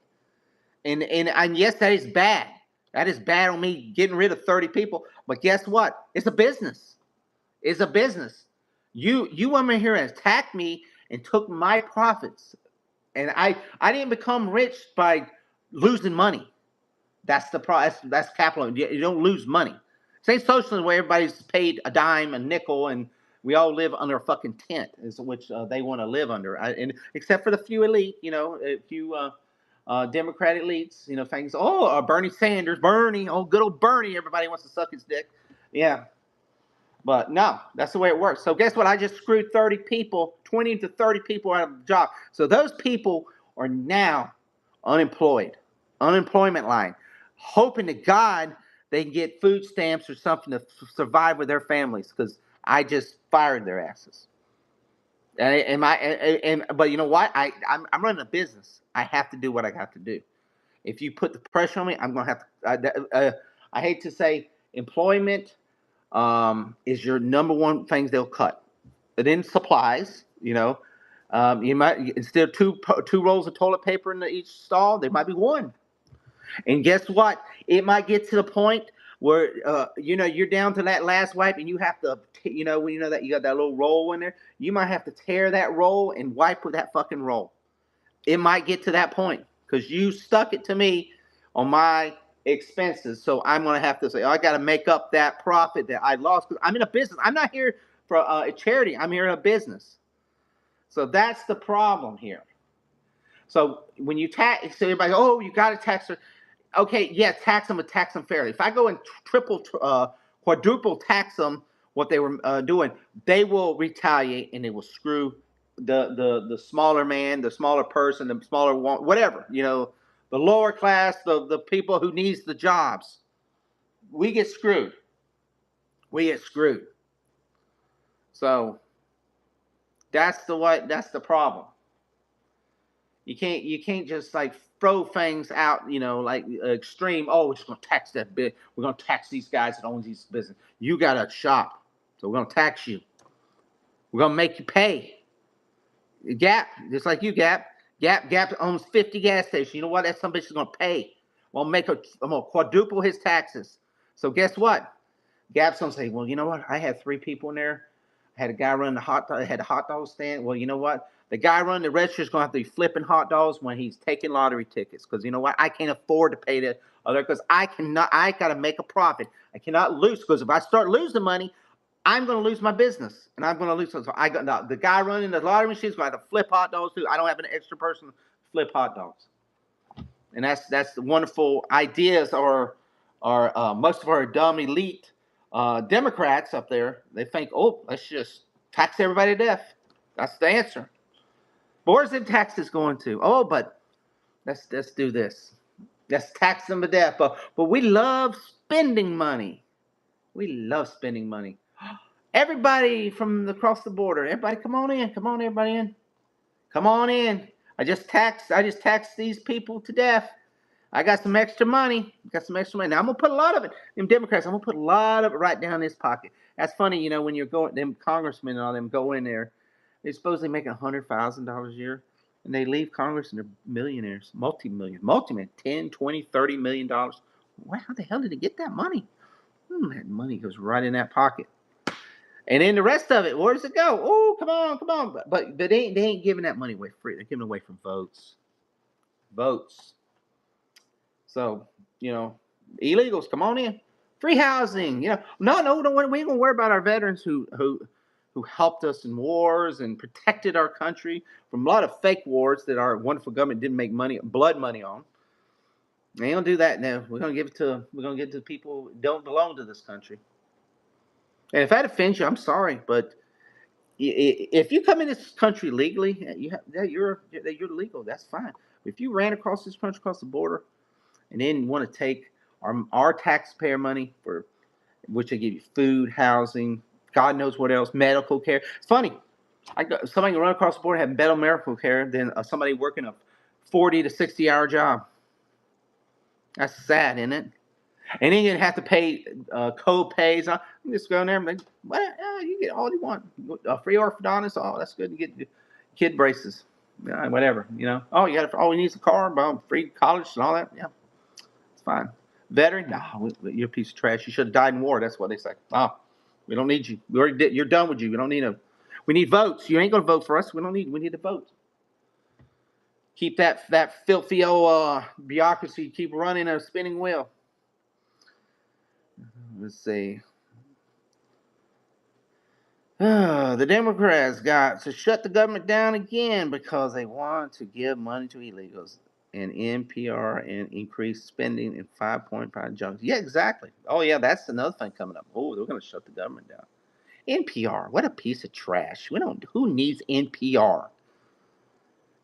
And yes, that is bad. That is bad on me getting rid of 30 people. But guess what? It's a business. It's a business. You went in here and attacked me and took my profits. And I didn't become rich by losing money. That's the pro. That's capitalism. You don't lose money. Say socialism where everybody's paid a dime, a nickel, and we all live under a fucking tent, is which they want to live under. And except for the few elite, a few Democratic elites, things. Oh, Bernie Sanders, Bernie, oh, good old Bernie. Everybody wants to suck his dick. Yeah, but no, that's the way it works. So guess what? I just screwed 30 people, 20 to 30 people out of a job. So those people are now unemployed, unemployment line, hoping to God they can get food stamps or something to survive with their families because I just fired their asses. But you know what? I'm running a business. I have to do what I have to do. If you put the pressure on me, I'm gonna have to. I hate to say, employment is your number one things they'll cut. But then supplies, you might instead of two rolls of toilet paper in each stall, there might be one. And guess what? It might get to the point where you're down to that last wipe, and you have to, when you know that you got that little roll in there, you might have to tear that roll and wipe with that fucking roll. It might get to that point because you stuck it to me on my expenses. So I'm going to have to say, I got to make up that profit that I lost because I'm in a business. I'm not here for a charity. I'm here in a business. So that's the problem here. So when you tax, so everybody, oh, you got to tax her. Okay, yeah, tax them, but tax them fairly. If I go and quadruple tax them, what they were doing, they will retaliate and they will screw the smaller man, the smaller person, the smaller whatever, the lower class, the people who needs the jobs. We get screwed. We get screwed. So that's the problem. You can't just like throw things out, like extreme. Oh, we're just gonna tax that bit. We're gonna tax these guys that own these business. You got a shop, so we're gonna tax you. We're gonna make you pay. Gap, just like you, Gap. Gap owns 50 gas stations. You know what? That somebody's gonna pay. I'm gonna quadruple his taxes. So guess what? Gap's gonna say, well, you know what? I had 3 people in there. I had a guy running had a hot dog stand. Well, you know what? The guy running the register is gonna have to be flipping hot dogs when he's taking lottery tickets. Because you know what? I can't afford to pay the other because I cannot. I gotta make a profit. I cannot lose because if I start losing money, I'm going to lose my business, and I'm going to lose. So I got the guy running the lottery machine is going to have to flip hot dogs too. I don't have an extra person to flip hot dogs, and that's the wonderful ideas. Or most of our dumb elite Democrats up there, they think, oh, let's just tax everybody to death. That's the answer. But where's the taxes going to? Oh, but let's do this. Let's tax them to death. But we love spending money. We love spending money. Everybody from across the border, everybody come on in. Come on, everybody in. Come on in. I just taxed these people to death. I got some extra money. Got some extra money. Now I'm gonna put a lot of it. Them Democrats, I'm gonna put a lot of it right down this pocket. That's funny, when you're going, them congressmen and all them go in there, they're supposedly making $100,000 a year, and they leave Congress and they're millionaires, multi-million, 10, 20, $30 million. How the hell did they get that money? That money goes right in that pocket. And then the rest of it, where does it go? Oh, come on, come on. But they ain't giving that money away free. They're giving it away from votes. Votes. So, you know, illegals, come on in. Free housing. No, we ain't gonna worry about our veterans who helped us in wars and protected our country from a lot of fake wars that our wonderful government didn't make blood money on. They ain't gonna do that now. We're gonna give it to people who don't belong to this country. And if that offends you, I'm sorry, but if you come in this country legally, you're legal. That's fine. If you ran across this country, across the border, and then want to take our taxpayer money for which they give you food, housing, God knows what else, medical care. It's funny. I got somebody can run across the border have better medical care than somebody working a 40 to 60-hour job. That's sad, isn't it? And then you have to pay co-pays. You just go in there and like, you get all you want. A free orthodontist. Oh, that's good. You get kid braces. Yeah, whatever. Oh, all you need is a car. Free college and all that. Yeah, it's fine. Veteran? No, you're a piece of trash. You should have died in war. That's what they say. Oh, we don't need you. We already did. You're done with you. We don't need We need votes. You ain't gonna vote for us. We need to vote. Keep that filthy old bureaucracy. Keep running a spinning wheel. Let's see. The Democrats got to shut the government down again because they want to give money to illegals and NPR and increase spending in 5.5 junks. Yeah, exactly. Oh, yeah, that's another thing coming up. Oh, they're going to shut the government down. NPR, what a piece of trash. Who needs NPR?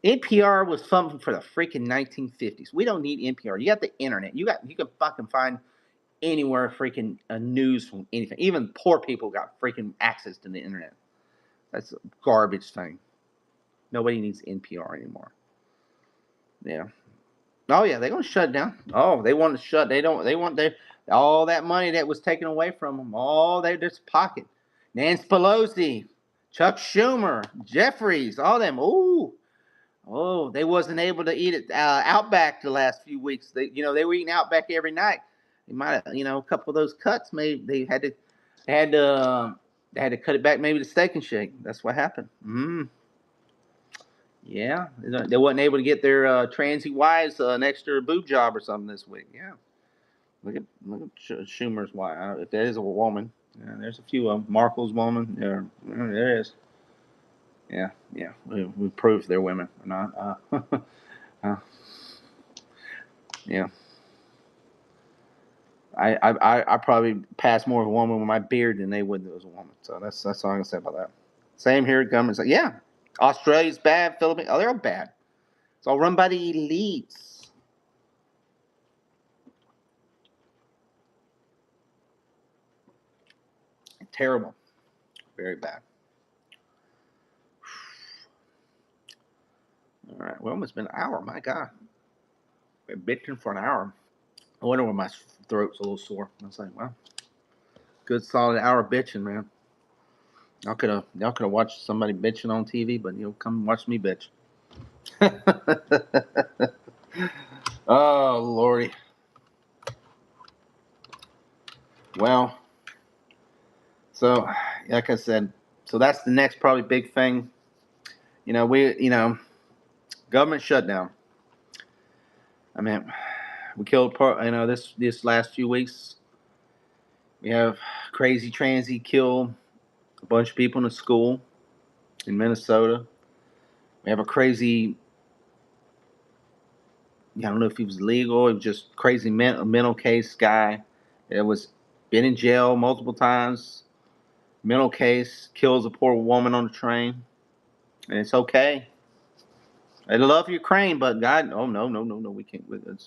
NPR was something for the freaking 1950s. We don't need NPR. You got the internet. You can fucking find anywhere freaking news from anything. Even poor people got freaking access to the internet. That's a garbage thing. Nobody needs NPR anymore. Yeah. Oh yeah, they're gonna shut down. Oh, they want to shut. They don't. They want all that money that was taken away from them. All they just pocket. Nancy Pelosi, Chuck Schumer, Jeffries, all them. Oh, they wasn't able to eat it Outback the last few weeks. They were eating Outback every night. They might have, a couple of those cuts. Maybe they had to, they had to cut it back. Maybe the Steak and Shake. That's what happened. Yeah, they wasn't able to get their transy wives an extra boob job or something this week. Yeah, look at Schumer's wife. If that is a woman, yeah, there's a few of them. Markle's woman. There is. Yeah, yeah. We proved they're women or not. Yeah. I probably pass more of a woman with my beard than they would as a woman. So that's all I'm gonna say about that. Same here. Government's like, yeah, Australia's bad. Philippines, they're all bad. It's all run by the elites. Terrible. Very bad. All right. Well, it's been an hour. My God. We're bitching for an hour. I wonder why my throat's a little sore. I was like, well, good solid hour bitching, man. Y'all could have watched somebody bitching on TV, but come watch me bitch. Oh Lordy. Well, so like I said, so that's the next probably big thing. Government shutdown. I mean, we killed this last few weeks. We have crazy transy kill a bunch of people in a school in Minnesota. We have a crazy. I don't know if he was legal. It was just crazy mental case guy that was been in jail multiple times. Mental case kills a poor woman on the train, and it's okay. I love Ukraine, but God, oh no, no, no, no, we can't. We got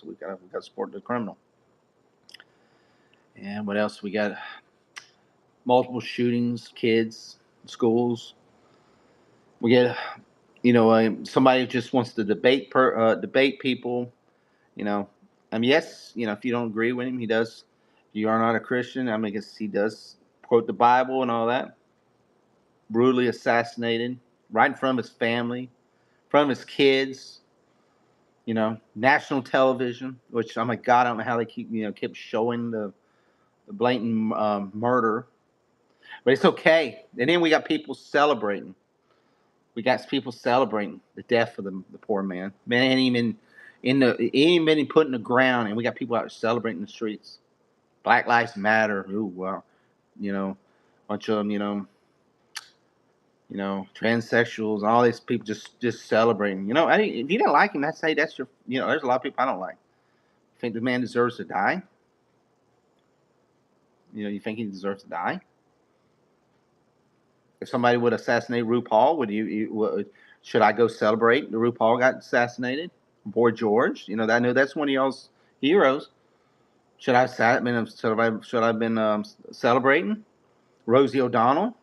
to support the criminal. And what else? We got multiple shootings, kids, schools. We get, somebody who just wants to debate people. You know, yes, if you don't agree with him, he does. If you are not a Christian, I guess he does quote the Bible and all that. Brutally assassinated right in front of his family, in front of his kids. National television, which I'm like, God, I don't know how they kept showing the blatant murder. But it's okay. And then we got people celebrating. We got people celebrating the death of the poor man. Man ain't even ain't been put in the ground, and we got people out celebrating the streets. Black Lives Matter. Ooh, wow. You know, bunch of them. Transsexuals, all these people just celebrating. If you didn't like him, that's your. There's a lot of people I don't like. You think the man deserves to die? You think he deserves to die? If somebody would assassinate RuPaul, should I go celebrate the RuPaul got assassinated? Boy George, I know that's one of y'all's heroes. Should I have been celebrating Rosie O'Donnell?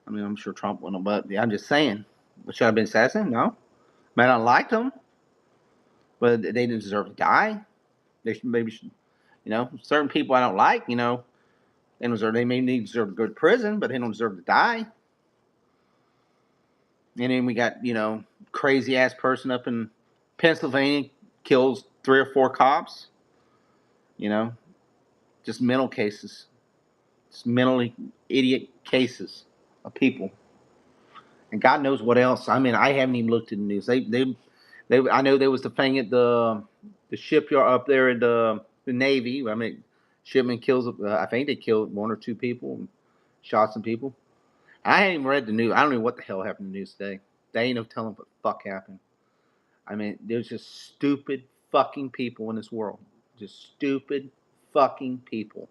I mean, I'm sure Trump wouldn't, but yeah, I'm just saying. But should I have been assassinated? No. Man, I liked them, but they didn't deserve to die. Certain people I don't like, they may deserve to go to prison, but they don't deserve to die. And then we got, crazy ass person up in Pennsylvania kills 3 or 4 cops. Just mental cases, just mentally idiot cases of people. And God knows what else. I mean, I haven't even looked at the news. I know there was the thing at the shipyard up there at the Navy. I mean, shipment kills. I think they killed 1 or 2 people and shot some people. I haven't even read the news. I don't know what the hell happened in the news today. They ain't no telling what the fuck happened. I mean, there's just stupid fucking people in this world. Just stupid fucking people.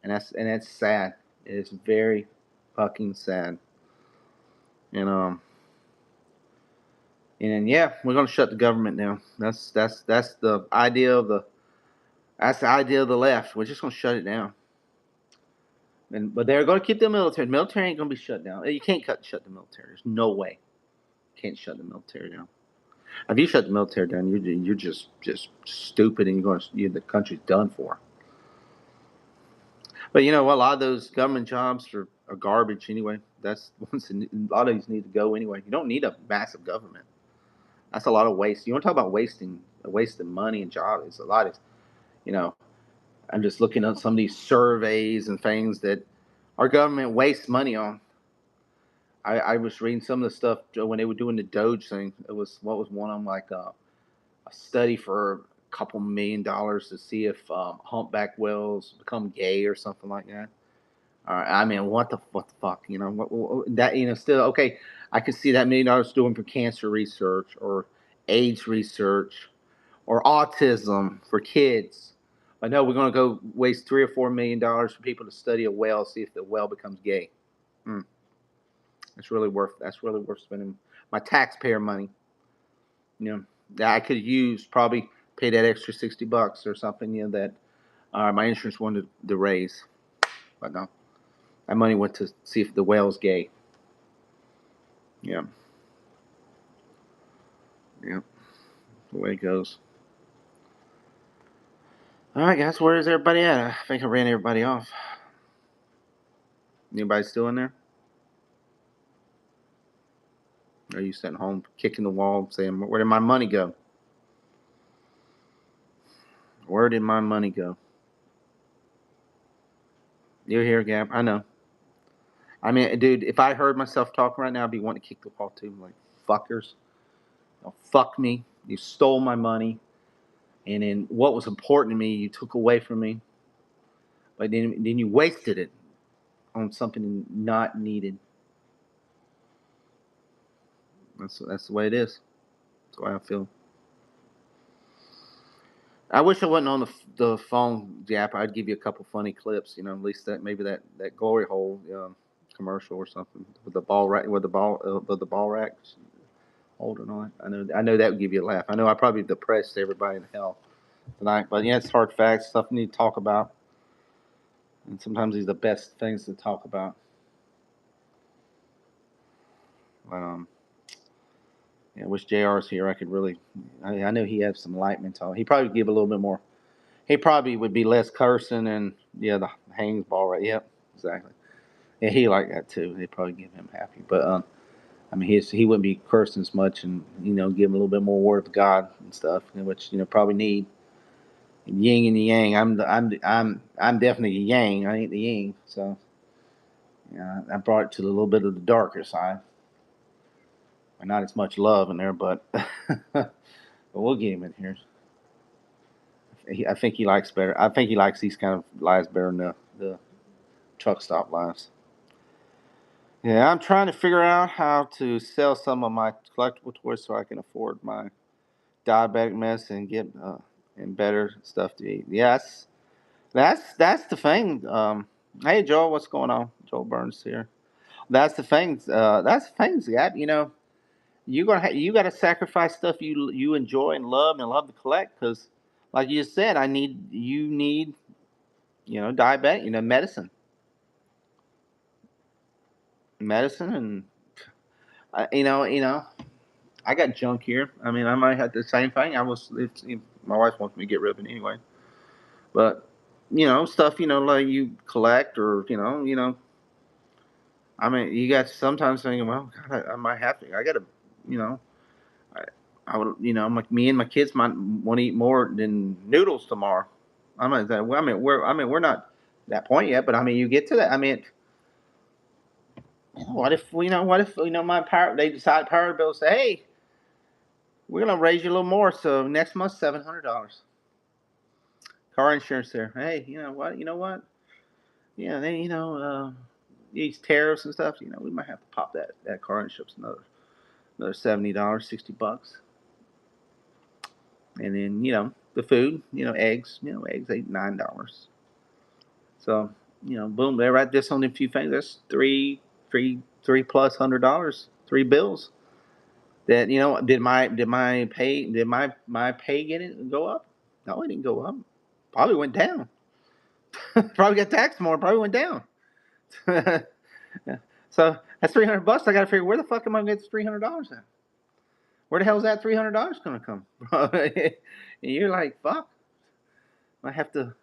And that's sad. It's very fucking sad. And yeah, we're gonna shut the government down. That's the idea of the left. We're just gonna shut it down. But they're gonna keep the military. The military ain't gonna be shut down. You can't shut the military. There's no way. You can't shut the military down. If you shut the military down, you're just stupid, and the country's done for. But you know what? A lot of those government jobs are garbage anyway. That's a lot of these need to go anyway. You don't need a massive government. That's a lot of waste. You want to talk about wasting money and jobs? It's a lot of, you know. I'm just looking at some of these surveys and things that our government wastes money on. I was reading some of the stuff when they were doing the Doge thing. What was one of them, like a study for a couple $1,000,000 to see if humpback whales become gay or something like that. All right, I mean, what the fuck, still okay. I could see that $1,000,000 doing for cancer research or AIDS research or autism for kids. But no, we're going to go waste $3 or $4 million for people to study a whale, see if the whale becomes gay. Hmm. That's really worth spending my taxpayer money. That I could use, probably pay that extra $60 or something. That my insurance wanted to raise, but no, that money went to see if the whale's gay. Yeah, yeah, the way it goes. All right, guys, where is everybody at? I think I ran everybody off. Anybody still in there? Or are you sitting home kicking the wall saying, where did my money go? Where did my money go? You're here, Gab. I know. I mean, dude, if I heard myself talking right now, I'd be wanting to kick the wall too. Like, fuckers. Fuck me. You stole my money. And then what was important to me, you took away from me. But then you wasted it on something not needed. That's the way it is. That's the way I feel. I wish I wasn't on the phone, Jap. I'd give you a couple funny clips. At least that glory hole commercial or something with the ball rack with the ball racks holding on. I know that would give you a laugh. I know I probably depressed everybody in hell tonight, but yeah, it's hard facts, stuff we need to talk about, and sometimes these are the best things to talk about. But yeah, I wish JR's here. I could really. I know he has some enlightenment talk. He probably give a little bit more. He probably would be less cursing and yeah, the hangs ball right. Yep, exactly. Yeah, he like that too. They probably give him happy, but I mean, he wouldn't be cursing as much, and give him a little bit more word of God and stuff, which probably need. yin and the yang. I'm definitely the yang. I ain't the yin. So yeah, I brought it to a little bit of the darker side. Not as much love in there, but but we'll get him in here. I think he likes better. I think he likes these kind of lives better than the truck stop lives. Yeah, I'm trying to figure out how to sell some of my collectible toys so I can afford my diabetic medicine and get and better stuff to eat. Yes, that's the thing. Hey Joel, what's going on? Joel Burns here. That's the thing. That's the thing, Gab. You got to sacrifice stuff you enjoy and love to collect because, like you said, you need diabetic medicine, and I got junk here. I mean, I might have the same thing. My wife wants me to get rid of it anyway, but stuff like you collect or I mean, you got sometimes thinking, well, God, I might have to. I got to, you know, I, I would, me and my kids might want to eat more than noodles tomorrow. I'm not that. Well, we're not at that point yet, but I mean, you get to that. I mean, what if my power they decide power bill say, hey, we're gonna raise you a little more, so next month $700 car insurance there. Hey, you know what? Yeah, they these tariffs and stuff. We might have to pop that car insurance another $70, $60, and then the food, eggs $8 $9. So boom, they're right. This only a few things. That's three plus $100, three bills. That did my pay get it go up? No, it didn't go up. Probably went down. Probably got taxed more. Probably went down. So that's $300. I got to figure where the fuck am I going to get this $300 at? Where the hell is that $300 going to come? And you're like, fuck. I have to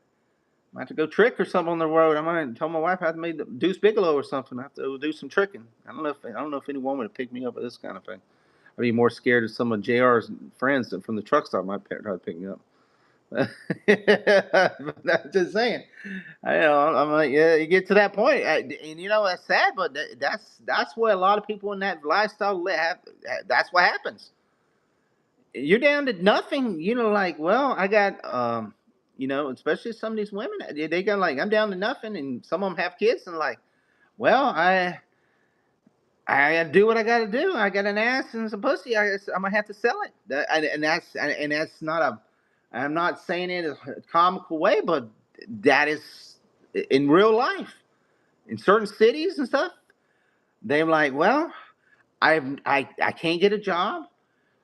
go trick or something on the road. I might tell my wife I have to make the Deuce Bigelow or something. I have to do some tricking. I don't know if any woman would pick me up with this kind of thing. I'd be more scared of some of JR's friends that from the truck stop might try to pick me up. I'm just saying. I'm like, yeah, you get to that point, and that's sad, but that's what a lot of people in that lifestyle have. That's what happens. You're down to nothing. Like, well, I got, especially some of these women, they got like, I'm down to nothing, and some of them have kids, and like, well, I gotta do what I gotta do. I got an ass and some pussy. I'm gonna have to sell it. And that's not a. I'm not saying it in a comical way, but that is in real life. In certain cities and stuff, they're like, well, I can't get a job.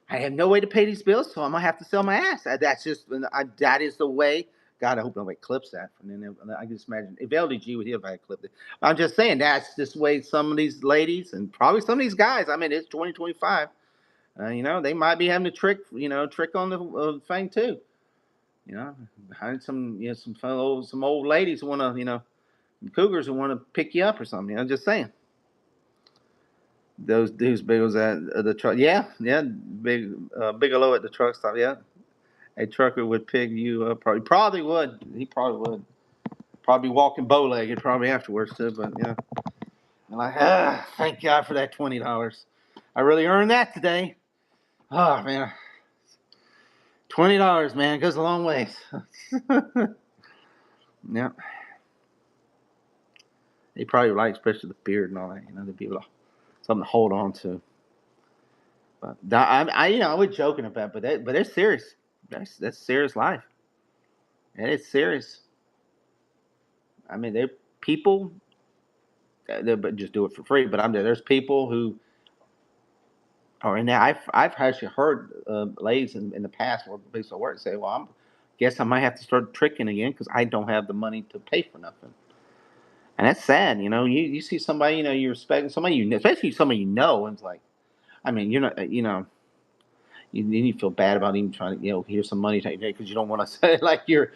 I have no way to pay these bills, so I'm gonna have to sell my ass. That's just that is the way. God, I hope nobody clips that. And then I can just imagine if LDG would hear if I had clipped it. I'm just saying that's just the way some of these ladies and probably some of these guys. I mean, it's 2025. They might be having to trick on the thing too. Behind some old ladies who want to, cougars who want to pick you up or something. Just saying. Those dudes big was at the truck. Yeah, yeah, Bigelow at the truck stop. Yeah, a trucker would pick you up. Probably would. He probably would. Probably walking bow legged. Probably afterwards too. But yeah, I'm like, thank God for that $20. I really earned that today. Oh man, $20, man, goes a long ways. Yeah, he probably like, especially the beard and all that. To be able to something to hold on to. But I was joking about, but they're serious. That's serious life. And it's serious. I mean, they're people but just do it for free. But there's people who are in there. I've actually heard ladies in the past where people at work say, "Well, guess I might have to start tricking again because I don't have the money to pay for nothing." And that's sad. You see somebody you respect, somebody especially somebody and it's like, I mean, you're not you feel bad about even trying to here's some money because you don't want to say like you're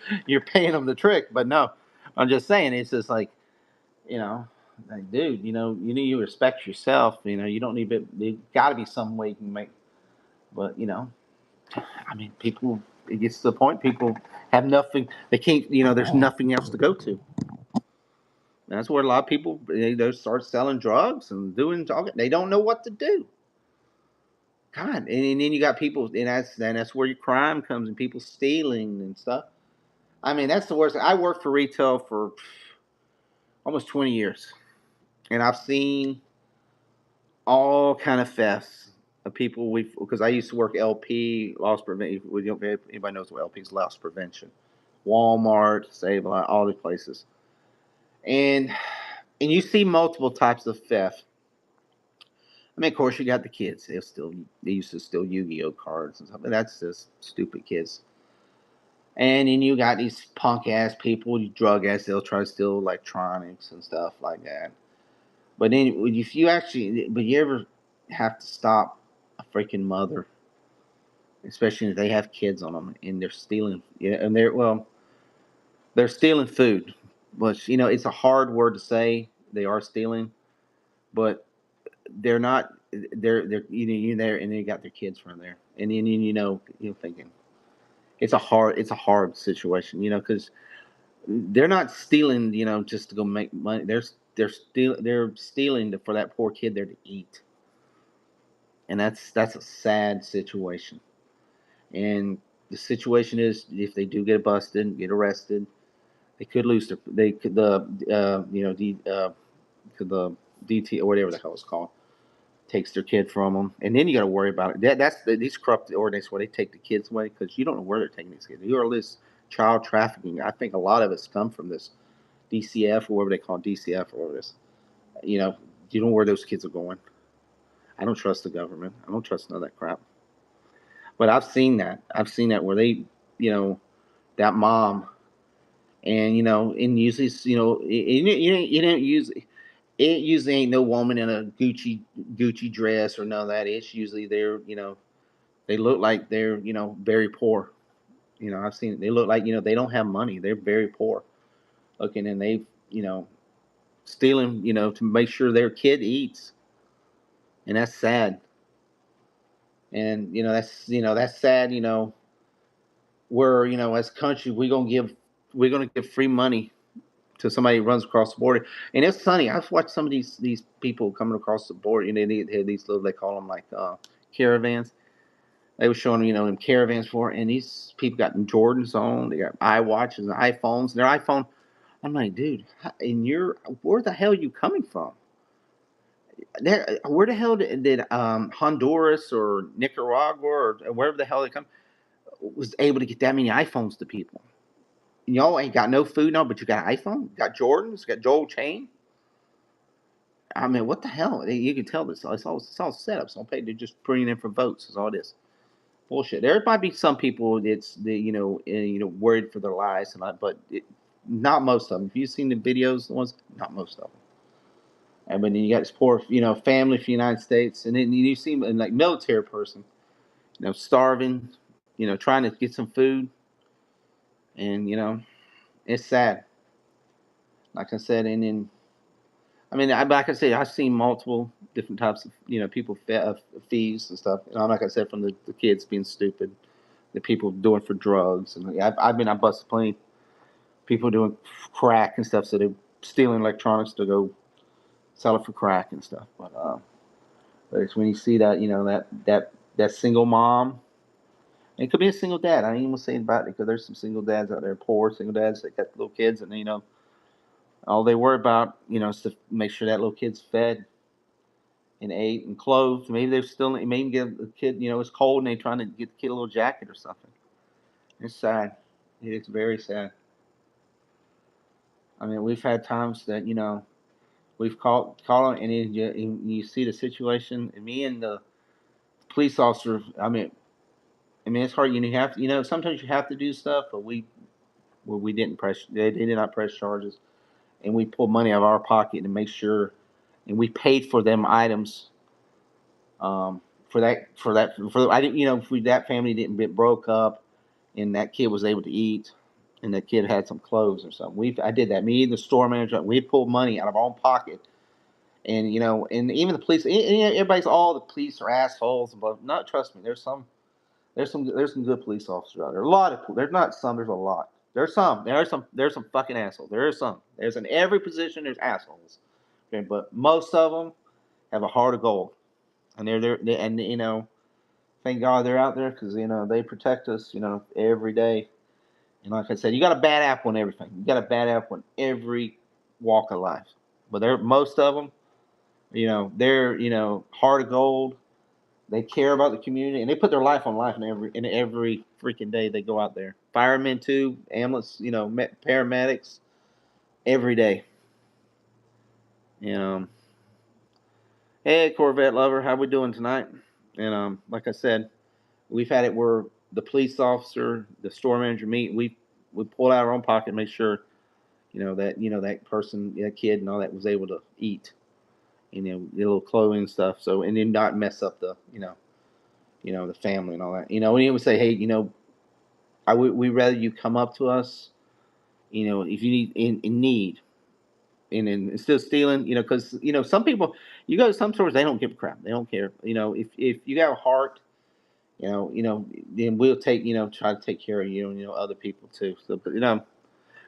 paying them the trick. But no, I'm just saying it's just like you know, like, dude, you respect yourself. You don't need it. There got to be some way you can make. But I mean, people. it gets to the point people have nothing. They can't. There's nothing else to go to. That's where a lot of people they start selling drugs and doing talking. They don't know what to do. God, and then you got people, and that's where your crime comes and people stealing and stuff. I mean, that's the worst. I worked for retail for almost 20 years, and I've seen all kind of thefts of people. We because I used to work LP loss prevention. If anybody knows what LP is, loss prevention. Walmart, Save a Lot, all these places, and you see multiple types of theft. I mean, of course, you got the kids. They used to steal Yu-Gi-Oh cards and stuff. And that's just stupid kids. And then you got these punk ass people, you drug ass. They'll try to steal electronics and stuff like that. But then, if you actually, but you ever have to stop a freaking mother, especially if they have kids on them and they're stealing, yeah, and they're stealing food. But it's a hard word to say. They are stealing, but they're not. They're you there, and they got their kids from there, and then you're thinking it's a hard situation, because they're not stealing, just to go make money. They're stealing for that poor kid there to eat, and that's a sad situation. And the situation is, if they do get busted, get arrested, they could lose their they could the DT or whatever the hell it's called takes their kid from them, and then you got to worry about it. These corrupt ordinances where they take the kids away because you don't know where they're taking these kids. You are this child trafficking. I think a lot of it's come from this DCF or whatever they call it, DCF or whatever it is. You know, you don't know where those kids are going. I don't trust the government. I don't trust none of that crap. But I've seen that. I've seen that where they, that mom, and usually, you don't use it. Usually ain't no woman in a Gucci dress or none of that. It's usually they look like they're very poor. I've seen it. They look like they don't have money. They're very poor looking, and they you know stealing to make sure their kid eats, and that's sad. And that's sad. Where as a country we're gonna give free money to somebody who runs across the border. And it's funny. I've watched some of these people coming across the border. They had these little, they call them like caravans. They were showing them caravans for, and these people got Jordans on. They got iWatches and iPhones. And their iPhone. I'm like, dude, where the hell are you coming from? Where the hell did Honduras or Nicaragua or wherever the hell they come was able to get that many iPhones to people? Y'all ain't got no food no, but you got an iPhone, you got Jordans, you got Joel Chain. I mean, what the hell? You can tell this. It's all set up. It's all paid. They're just putting in for votes. Is all this bullshit. There might be some people that's worried for their lives, but not most of them. If you've seen the videos, the ones, not most of them. And then you got this poor family from the United States, and then you see like military person, starving, trying to get some food, and it's sad. Like I said, and then I mean, like I say, I've seen multiple different types of people fees and stuff. Like I said, from the kids being stupid, the people doing for drugs, and I busted plenty people doing crack and stuff. So they're stealing electronics to go sell it for crack and stuff. But it's when you see that that single mom. It could be a single dad. I ain't even saying about it because there's some single dads out there, poor single dads that got little kids, and all they worry about is to make sure that little kid's fed and ate and clothed. Maybe they're still maybe give the kid, it's cold and they're trying to get the kid a little jacket or something. It's sad. It's very sad. I mean, we've had times that we've called and you see the situation, and me and the police officer. I mean, it's hard. You have to, sometimes you have to do stuff, but we didn't press. They did not press charges, and we pulled money out of our pocket to make sure, and we paid for them items. For I didn't if that family didn't get broke up, and that kid was able to eat, and the kid had some clothes or something. I did that. Me and the store manager, we pulled money out of our own pocket, and and even the police. Everybody's all the police are assholes, but not trust me. There's some. There's some good police officers out there. A lot of there's not some. There's a lot. There's some fucking assholes. There is some. There's in every position. There's assholes. Okay, but most of them have a heart of gold, and they're there. And thank God they're out there because they protect us. Every day. And like I said, you got a bad apple in everything. You got a bad apple in every walk of life. But they're most of them. They're heart of gold. They care about the community, and they put their life on life in every freaking day they go out there. Firemen too, ambulance, paramedics, every day. You know, hey Corvette lover, how we doing tonight? And like I said, we've had it where the police officer, the store manager meet. We pulled out our own pocket, and make sure that person, that kid, and all that was able to eat. The little clothing and stuff. So and then not mess up the family and all that. We would say, hey, we rather you come up to us, if you need in need, and instead of stealing, because some people, you go to some stores, they don't give a crap, they don't care. If you got a heart, then we'll try to take care of you and other people too. So, but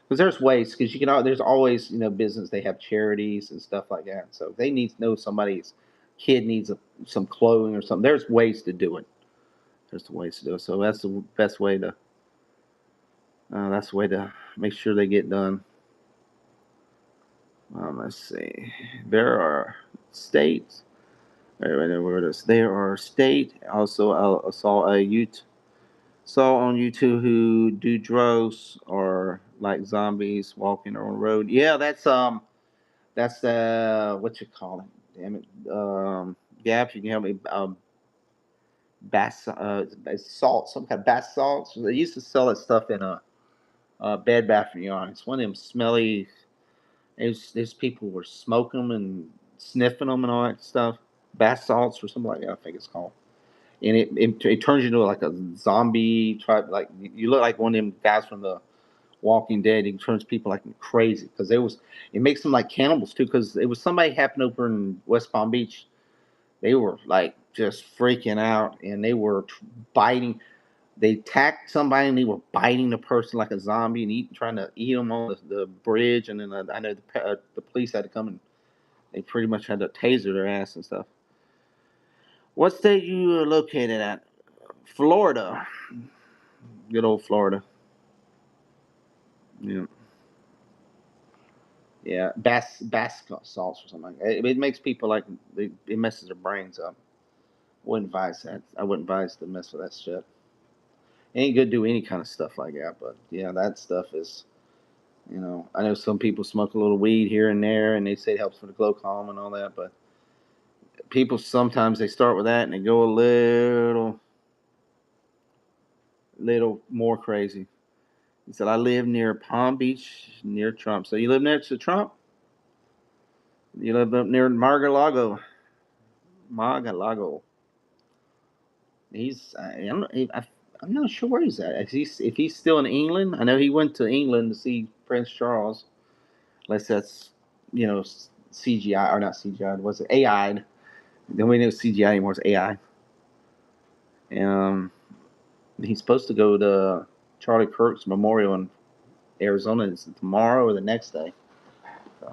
because there's ways, because there's always business, they have charities and stuff like that. So if they need to know somebody's kid needs some clothing or something, there's ways to do it. There's the ways to do it. So that's the best way to. That's the way to make sure they get done. Let's see. There are states. Where it is. There are state. Also, I saw on YouTube who do drugs or like zombies walking on the road. Yeah, that's what you call it. Damn it. Gab, you can help me. Bass salt, some kind of bath salts. They used to sell that stuff in a Bed Bath and Beyond. It's one of them smelly. There's people were smoking them and sniffing them and all that stuff. Bath salts or something like that, I think it's called. And it turns you into like a zombie tribe. Like you look like one of them guys from the Walking Dead. It turns people like crazy because it makes them like cannibals too. Because it was somebody happened over in West Palm Beach. They were like just freaking out and they were biting. They attacked somebody and they were biting the person like a zombie and trying to eat them on the bridge. And then I know the police had to come and they pretty much had to taser their ass and stuff. What state you are located at? Florida. Good old Florida. Yeah. Yeah. Bass salts or something like that. It makes people like, it messes their brains up. Wouldn't advise that. I wouldn't advise to mess with that shit. It ain't good to do any kind of stuff like that, but yeah, that stuff is. I know some people smoke a little weed here and there, and they say it helps with the glaucoma and all that. But people sometimes they start with that and they go a little more crazy. He said, "I live near Palm Beach, near Trump." So you live next to Trump? You live up near Mar-a-Lago. Mar-a-Lago. I'm not sure where he's at. If he's still in England, I know he went to England to see Prince Charles. Unless that's CGI or not CGI. Was it AI? Then we know CGI anymore. It's AI. Um, he's supposed to go to Charlie Kirk's memorial in Arizona. Is it tomorrow or the next day?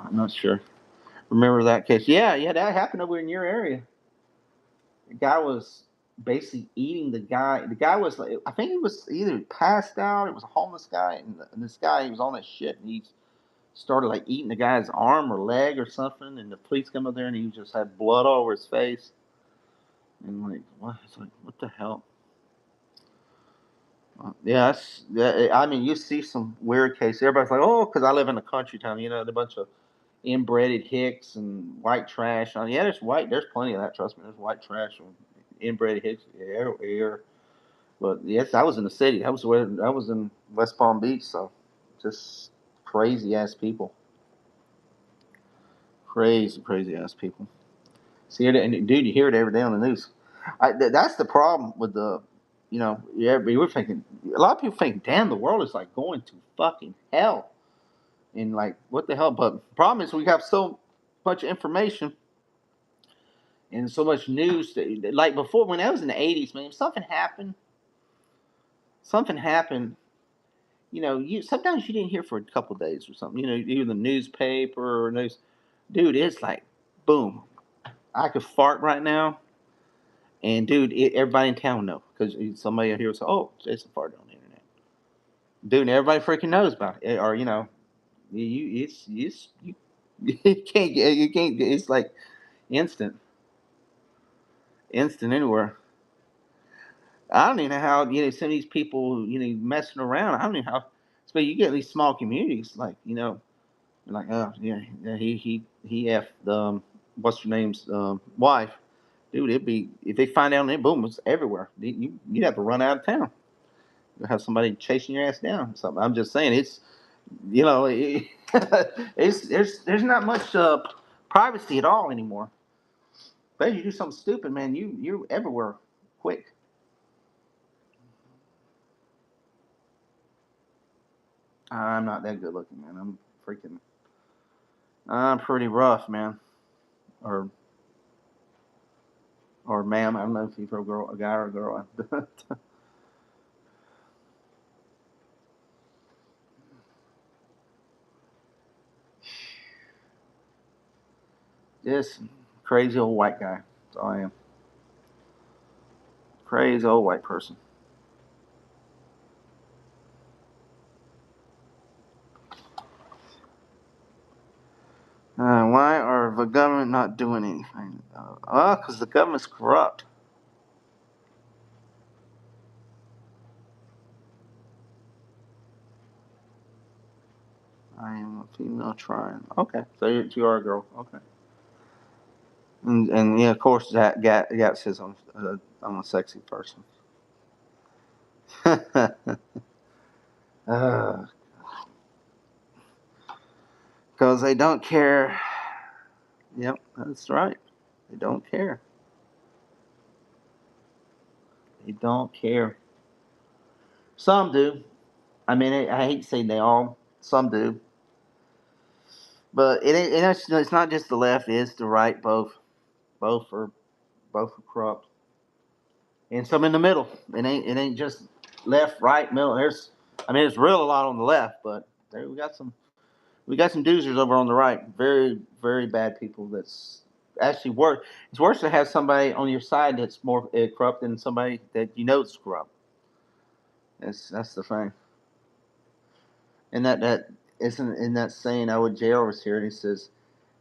I'm not sure. Remember that case? Yeah, yeah, that happened over in your area. The guy was basically eating the guy. The guy was, I think he was either passed out. It was a homeless guy, and this guy he was on that shit, and he started like eating the guy's arm or leg or something. And the police come up there, and he just had blood all over his face. And like, what? It's like, what the hell? Yeah, I mean, you see some weird cases. Everybody's like, oh, because I live in a country town, the bunch of inbred hicks and white trash. Yeah, there's plenty of that. Trust me, there's white trash and inbred hicks here. But yes, I was in the city. I was in West Palm Beach, so just crazy ass people, crazy ass people. See it, and dude, you hear it every day on the news. That's the problem with yeah, we were thinking, a lot of people think, damn, the world is like going to fucking hell. And like, what the hell? But the problem is we have so much information and so much news that, like before, when I was in the 80s, man, if something happened, something happened. You sometimes you didn't hear for a couple days or something. Either the newspaper or news. Dude, it's like, boom. I could fart right now, and dude, everybody in town know because somebody out here will say, "Oh, Jason farted on the internet." Dude, and everybody freaking knows about it. Or you you can't. It's like instant, instant anywhere. I don't even know how some of these people messing around. I don't know how. So you get these small communities like like, oh yeah, yeah, he effed what's her name's wife, dude. It'd be if they find out, and boom, it's everywhere. You'd have to run out of town. You'd have somebody chasing your ass down. Or something. I'm just saying, it's it's there's not much privacy at all anymore. But you do something stupid, man, you're everywhere quick. I'm not that good looking, man. I'm pretty rough, man. Or or ma'am, I don't know if you're a girl, a guy or a girl. This crazy old white guy. That's all I am. Crazy old white person. Why are the government not doing anything? Because the government's corrupt. I am a female trying. Okay, so you are a girl. Okay. And yeah, of course, that says I'm a sexy person. Because they don't care. Yep, that's right. They don't care. They don't care. Some do. I mean, I hate to say they all. Some do, but it ain't. It's not just the left. It's the right. Both are both are corrupt, and some in the middle. It ain't just left, right, middle. I mean, there's real a lot on the left, but there we got some doozers over on the right. Very very bad people. That's actually worse. It's worse to have somebody on your side that's more corrupt than somebody that you know is corrupt. That's the thing. And that isn't in that saying. I would jail was here, and he says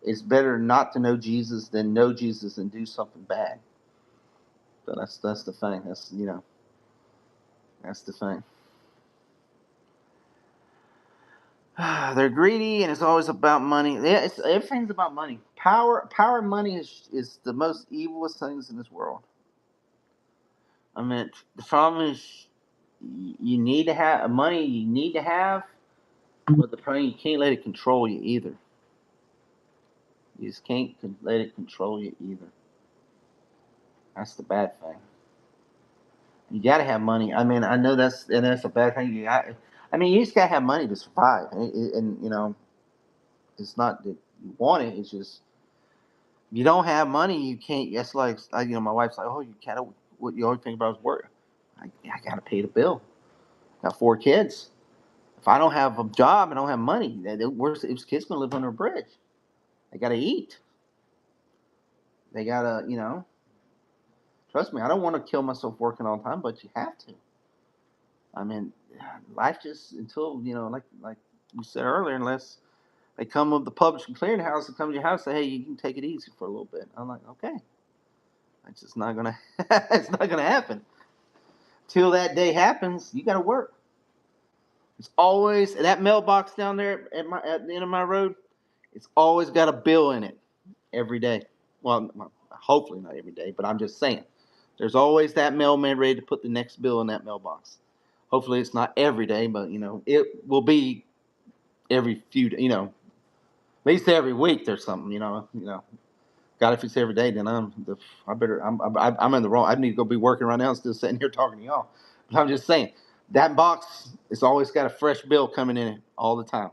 it's better not to know Jesus than know Jesus and do something bad. But that's the thing. That's the thing. They're greedy, and it's always about money. Yeah, everything's about money. Power, and money is the most evilest things in this world. I mean, the problem is you need to have money. You need to have, but the problem you can't let it control you either. You just can't let it control you either. That's the bad thing. You got to have money. I mean, I know that's a bad thing. I mean, you just got to have money to survive, and it's not that you want it. It's just you don't have money, you can't. That's like my wife's like, oh, you can't. What you always think about is work. I got to pay the bill. Got 4 kids. If I don't have a job and don't have money, where's if kids gonna live under a bridge? They got to eat. They gotta, trust me. I don't want to kill myself working all the time, but you have to. I mean, life just until like you said earlier, unless they come with the publishing clearinghouse and come to your house and say, hey, you can take it easy for a little bit. I'm like, okay, it's just not gonna, it's not gonna happen. Till that day happens, you got to work. It's always that mailbox down there at the end of my road. It's always got a bill in it every day. Well, hopefully not every day, but I'm just saying. There's always that mailman ready to put the next bill in that mailbox. Hopefully it's not every day, but it will be every few. At least every week there's something. God, if it's every day, then I better. I'm in the wrong. I need to go be working right now, still sitting here talking to y'all. But I'm just saying that box it's always got a fresh bill coming in it all the time,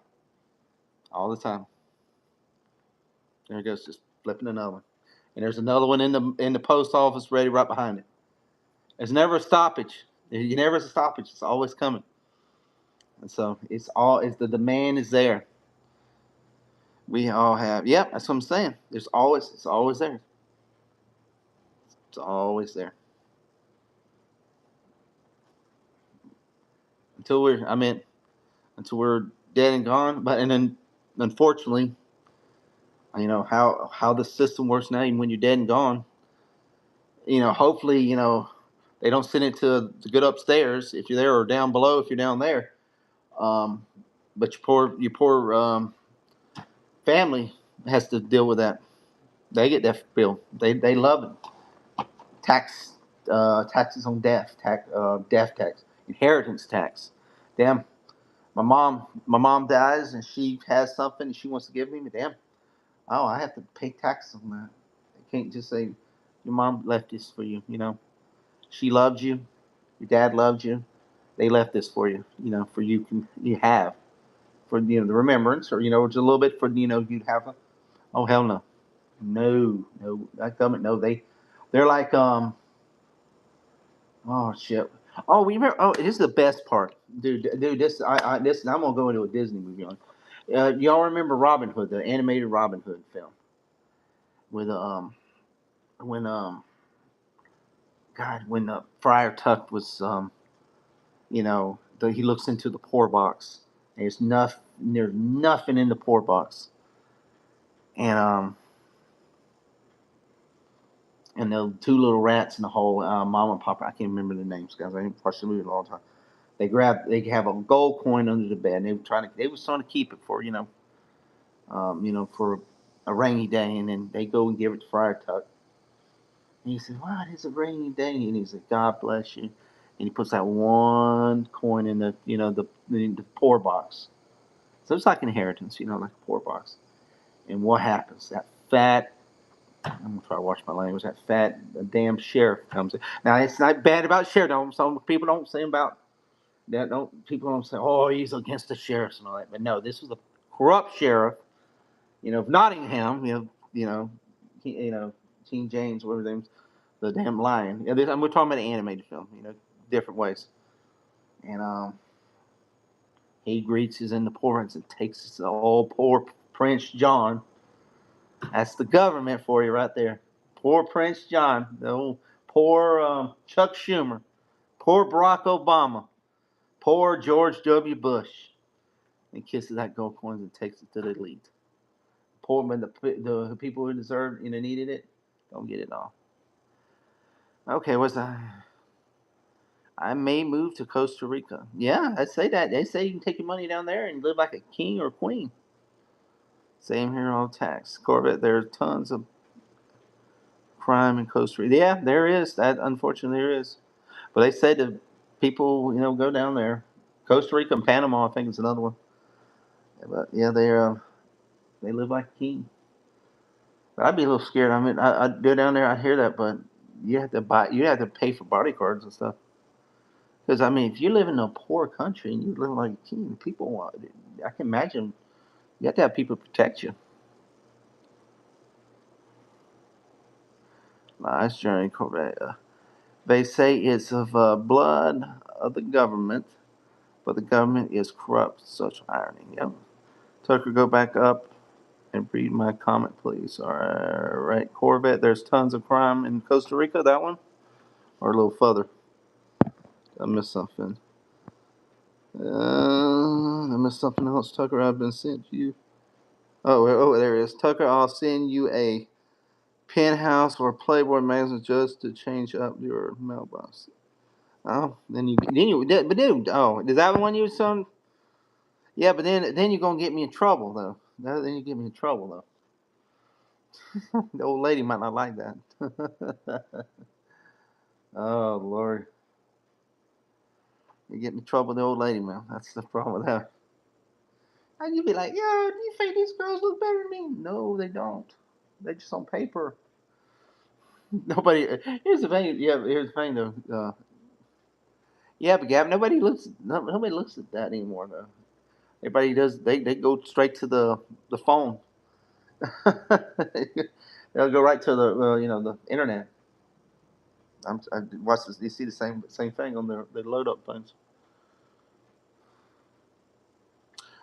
all the time. There it goes, just flipping another one, and there's another one in the post office ready right behind it. There's never a stoppage. You never stop it. It's always coming. And so it's the demand is there. We all have. Yep, that's what I'm saying. It's always there. It's always there until until we're dead and gone. But and then unfortunately, how the system works now. Even when you're dead and gone, hopefully, they don't send it to good upstairs if you're there or down below if you're down there. Um, but your poor family has to deal with that. They get that bill. They love it. Tax taxes on death tax, inheritance tax. Damn, my mom dies and she has something and she wants to give me. Damn, oh, I have to pay taxes on that. I can't just say your mom left this for you. She loved you. Your dad loved you. They left this for you. For you have for the remembrance or just a little bit for you'd have. Oh hell no, no, that government no they're like oh shit. Oh, we remember. Oh, this is the best part, dude. This. I'm gonna go into a Disney movie on. Y'all remember Robin Hood, the animated Robin Hood film with when God when Friar Tuck was he looks into the poor box. And there's nothing in the poor box, and the two little rats in the hole, Mama and Papa. I can't remember the names, guys. I didn't watch the movie a long time. They have a gold coin under the bed. And they was trying to keep it for for a rainy day, and then they go and give it to Friar Tuck. And he said, "What is a rainy day?" And he said, "God bless you." And he puts that one coin in the poor box. So it's like inheritance, like a poor box. And what happens? That fat I'm gonna try to watch my language. That fat damn sheriff comes in. Now it's not bad about sheriff. Some people don't say about that. Don't people don't say, "Oh, he's against the sheriffs and all that." But no, this was a corrupt sheriff. Of Nottingham. King James, whatever his name's, the damn lion. Yeah, we're talking about an animated film. Different ways. And he greets his in the poor and takes the old poor Prince John. That's the government for you right there. Poor Prince John, the old poor Chuck Schumer, poor Barack Obama, poor George W. Bush, and kisses that gold coin and takes it to the elite. Poor men, the people who deserved needed it, don't get it all. Okay, what's that? I may move to Costa Rica. Yeah, I say that. They say you can take your money down there and live like a king or queen. Same here on tax. Corvette, there are tons of crime in Costa Rica. Yeah, there is. That unfortunately there is. But they say that people, go down there. Costa Rica and Panama, I think, is another one. But yeah, they live like a king. But I'd be a little scared. I mean, I'd go down there. I hear that, but you have to pay for bodyguards and stuff. Because I mean, if you live in a poor country and you live like a king, people want. I can imagine you have to have people protect you. Nice journey, Corvette. They say it's of blood of the government, but the government is corrupt. Such irony. Yep. Tucker, go back up and read my comment, please. All right, Corvette. There's tons of crime in Costa Rica. That one, or a little further. I missed something. I missed something else, Tucker. I've been sent to you. Oh, there it is. Tucker, I'll send you a penthouse or Playboy magazine just to change up your mailbox. Oh, but dude, oh, is that the one you was on? Yeah, but then you're gonna get me in trouble though. Then you get me in trouble though. The old lady might not like that. Oh Lord, you get me in trouble with the old lady, man. That's the problem with that. And you'd be like, yo, do you think these girls look better than me? No, they don't. They're just on paper. Nobody. Here's the thing. Yeah, here's the thing though. Yeah, but Gab, nobody looks at that anymore though. Everybody does. They go straight to the phone. They'll go right to the the internet. I watch this. You see the same thing on their load up things.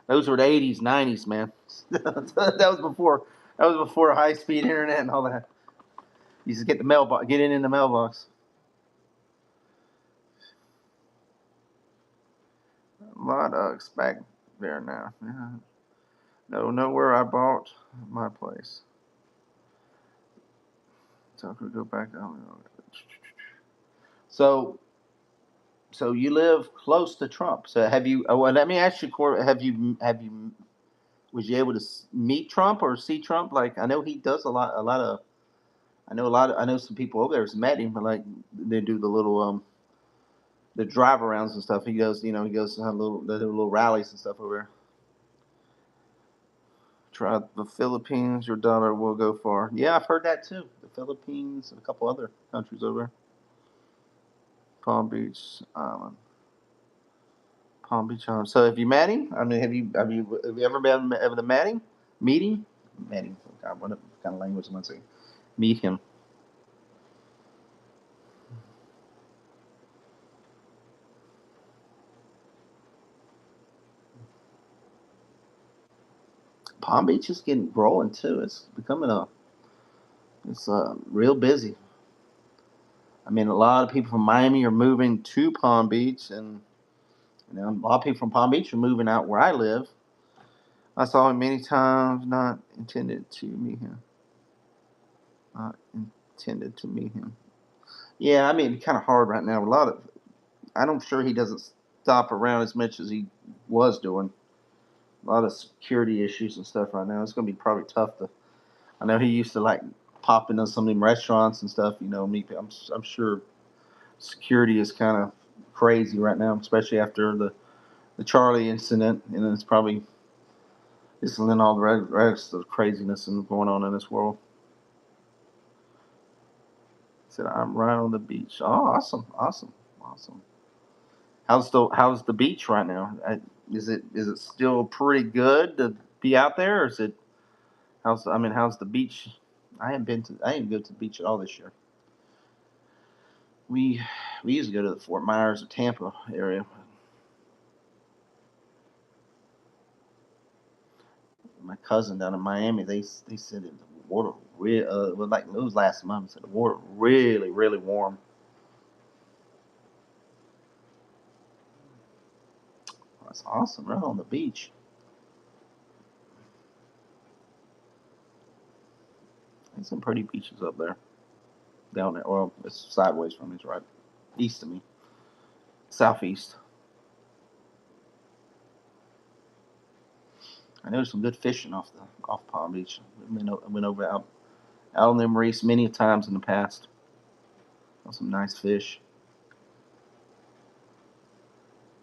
Those were the '80s, '90s, man. that was before. That was before high speed internet and all that. You just get the mailbox, get it in the mailbox. A lot of Uggs back there now. Yeah. No, nowhere I bought my place. So I could go back. So, so you live close to Trump. So have you? Well, let me ask you, Corbett. Have you? Was you able to meet Trump or see Trump? Like I know he does a lot of. I know a lot. I know some people over there has met him, but like they do the little the drive arounds and stuff. He goes, he goes to they do little rallies and stuff over there. Try the Philippines, your dollar will go far. Yeah, I've heard that too. The Philippines and a couple other countries over there. Palm Beach Island. Palm Beach Island. So have you met him? I mean, have you ever been able to met him? Meet him? Met him. God, what kind of language am I saying? Meet him. Palm Beach is getting growing too. It's becoming it's real busy. I mean, a lot of people from Miami are moving to Palm Beach, and a lot of people from Palm Beach are moving out where I live. I saw him many times, not intended to meet him. Not intended to meet him. Yeah, I mean, it's kind of hard right now. I'm sure he doesn't stop around as much as he was doing. A lot of security issues and stuff right now. It's going to be probably tough to. I know he used to like pop into some of them restaurants and stuff. I'm sure security is kind of crazy right now, especially after the Charlie incident, and it's probably this and then all the rest of the craziness and going on in this world. He said, "I'm right on the beach." Oh, awesome, awesome, awesome. How's the beach right now? Is it still pretty good to be out there, or is it how's the beach? I didn't go to the beach at all this year. We we used to go to the Fort Myers or Tampa area. My cousin down in Miami, they said the water well, like it was last month. Said the water really warm. That's awesome, right on the beach. There's some pretty beaches up there, down there. Well, it's sideways from me. It's right east of me, southeast. I know there's some good fishing off Palm Beach. I went over out on them reefs many times in the past. Some nice fish.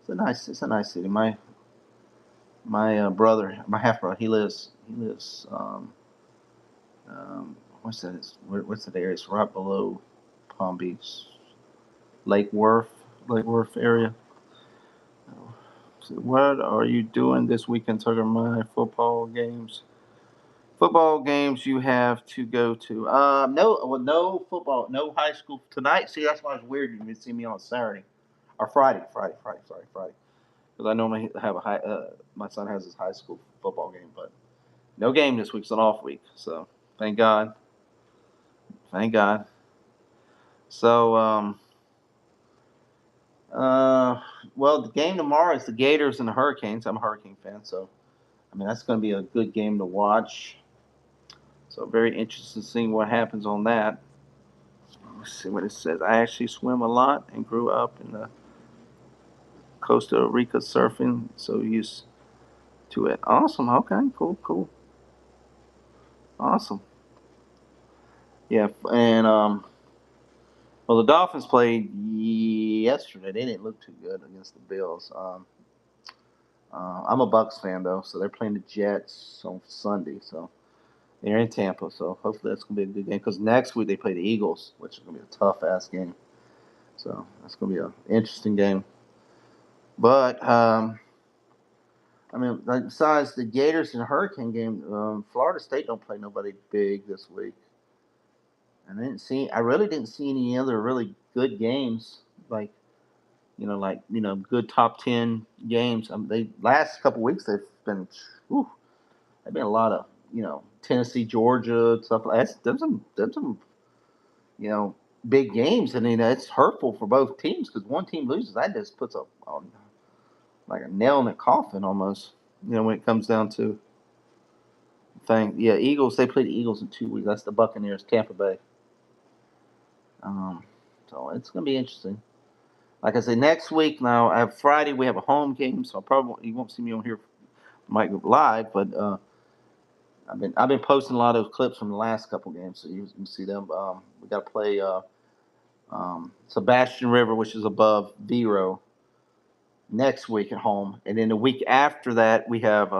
It's a nice city. My brother, my half brother, he lives what's that? What's that area? It's right below Palm Beach, Lake Worth, Lake Worth area. So what are you doing this weekend, Tucker? My football games. Football games you have to go to. No, well, no football, no high school tonight. See, that's why it's weird. You can see me on Saturday or Friday. Sorry, Friday. Because I normally have a high. My son has his high school football game, but no game this week. It's an off week, so thank God. Thank God. So, uh, well, the game tomorrow is the Gators and the Hurricanes. I'm a Hurricane fan, so I mean that's going to be a good game to watch. So very interested in seeing what happens on that. Let's see what it says. I actually swim a lot and grew up in the Costa Rica surfing, so used to it. Awesome. Okay. Cool. Awesome. Yeah. And well, the Dolphins played yesterday. They didn't look too good against the Bills. I'm a Bucks fan though, so they're playing the Jets on Sunday. So they're in Tampa. So hopefully that's gonna be a good game. Because next week they play the Eagles, which is gonna be a tough ass game. So that's gonna be an interesting game. But I mean, like besides the Gators and Hurricane game, Florida State don't play nobody big this week. And I really didn't see any other really good games, like good top 10 games. They last couple weeks been, whew, they've been a lot of Tennessee, Georgia, stuff like that. Them some big games, and it's hurtful for both teams because one team loses, that just puts like a nail in the coffin almost. When it comes down to thing. Yeah, Eagles. They play the Eagles in 2 weeks. That's the Buccaneers, Tampa Bay. Um, so it's gonna be interesting. Like I said, next week now, I have Friday. We have a home game, so probably you won't see me on here, Mike live. But I've been posting a lot of clips from the last couple games, so you can see them. We got to play Sebastian River, which is above Vero, next week at home, and then the week after that we have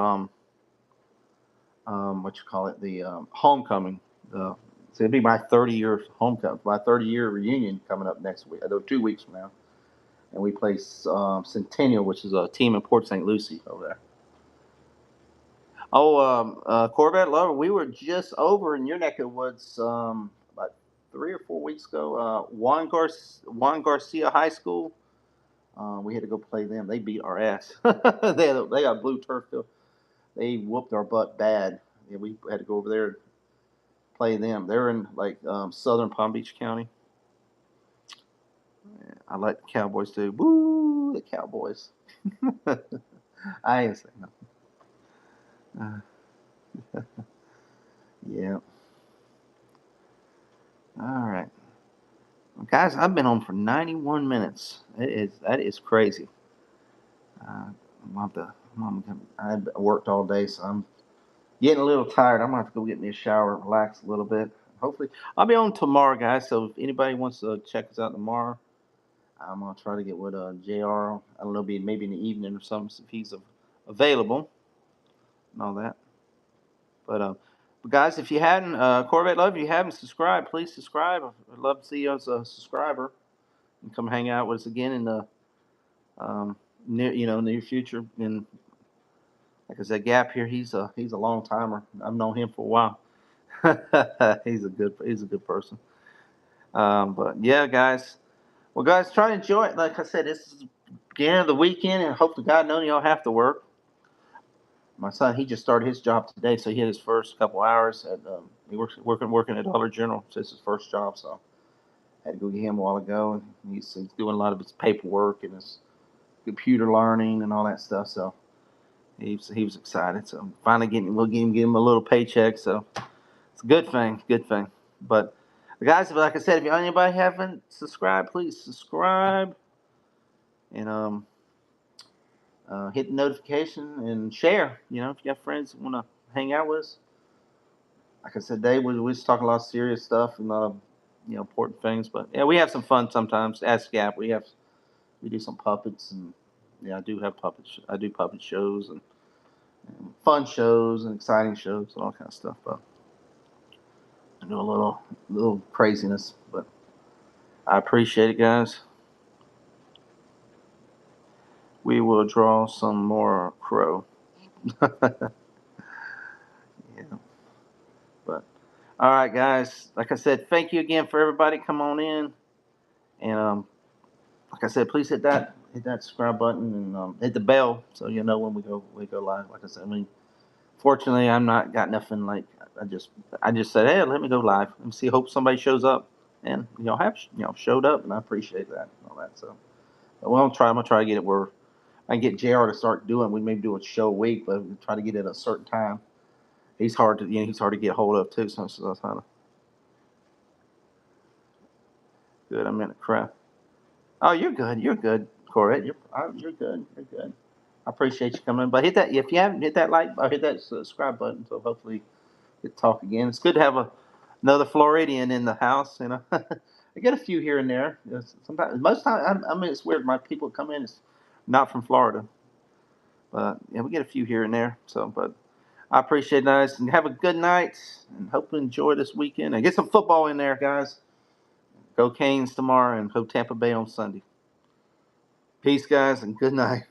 what you call it, the homecoming. So it'll be my 30-year homecoming, my 30-year reunion coming up next week. 2 weeks from now, and we play Centennial, which is a team in Port St. Lucie over there. Oh, Corvette Lover, we were just over in your neck of the woods about 3 or 4 weeks ago. Juan Garcia High School. We had to go play them. They beat our ass. They got blue turf field. They whooped our butt bad. Yeah, we had to go over there and play them. They're in like southern Palm Beach County. Yeah, I like the Cowboys too. Woo, the Cowboys. I ain't saying nothing. Yeah. All right. Well, guys, I've been on for 91 minutes. That is crazy. I worked all day, so I'm getting a little tired. I'm gonna have to go get me a shower, relax a little bit. Hopefully, I'll be on tomorrow, guys. So if anybody wants to check us out tomorrow, I'm gonna try to get with Jr. I don't know, maybe in the evening or something if he's available and all that. But guys, if you hadn't, Corvette Love, if you haven't subscribed, please subscribe. I'd love to see you as a subscriber and come hang out with us again in the near future. And like I said, Gap here, he's a long timer. I've known him for a while. He's a good person. But yeah, guys. Well, guys, try to enjoy it. Like I said, this is the beginning of the weekend, and hope to God none of y'all have to work. My son, he just started his job today, so he had his first couple hours at he working at Dollar General. So it's his first job, so I had to go get him a while ago, and he's doing a lot of his paperwork and his computer learning and all that stuff. So he was excited. So finally we'll get him a little paycheck. So it's a good thing, good thing. But guys, like I said, if anybody haven't subscribed, please subscribe and hit the notification and share. If you got friends that want to hang out with us. Like I said, today we just talk a lot of serious stuff and a lot of important things. But yeah, we have some fun sometimes. Ask Gap, we do some puppets, and yeah, I do have puppets. I do puppet shows and fun shows and exciting shows and all kind of stuff. But I do a little craziness, but I appreciate it, guys. We will draw some more crow. Yeah, but all right, guys. Like I said, thank you again for everybody. Come on in, and like I said, please hit that subscribe button and hit the bell so you know when we go live. Like I said, fortunately, I'm not got nothing like I just said, hey, let me go live and see. Hope somebody shows up, and have showed up, and I appreciate that and all that. So, well, I'm gonna try to get it where I can get Jr. to start doing. We maybe do a show a week, but we try to get it at a certain time. He's hard to get hold of too. So that's kind of good. I'm in a crap. Oh, you're good. You're good, Corette. You're good. You're good. I appreciate you coming. But hit that if you haven't hit that like or hit that subscribe button. So hopefully get to talk again. It's good to have another Floridian in the house. I get a few here and there. Sometimes, most time, I mean, it's weird. My people come in is not from Florida, but yeah, we get a few here and there. So, but I appreciate it, guys, and have a good night, and hope you enjoy this weekend and get some football in there, guys. Go Canes tomorrow and go Tampa Bay on Sunday. Peace, guys, and good night.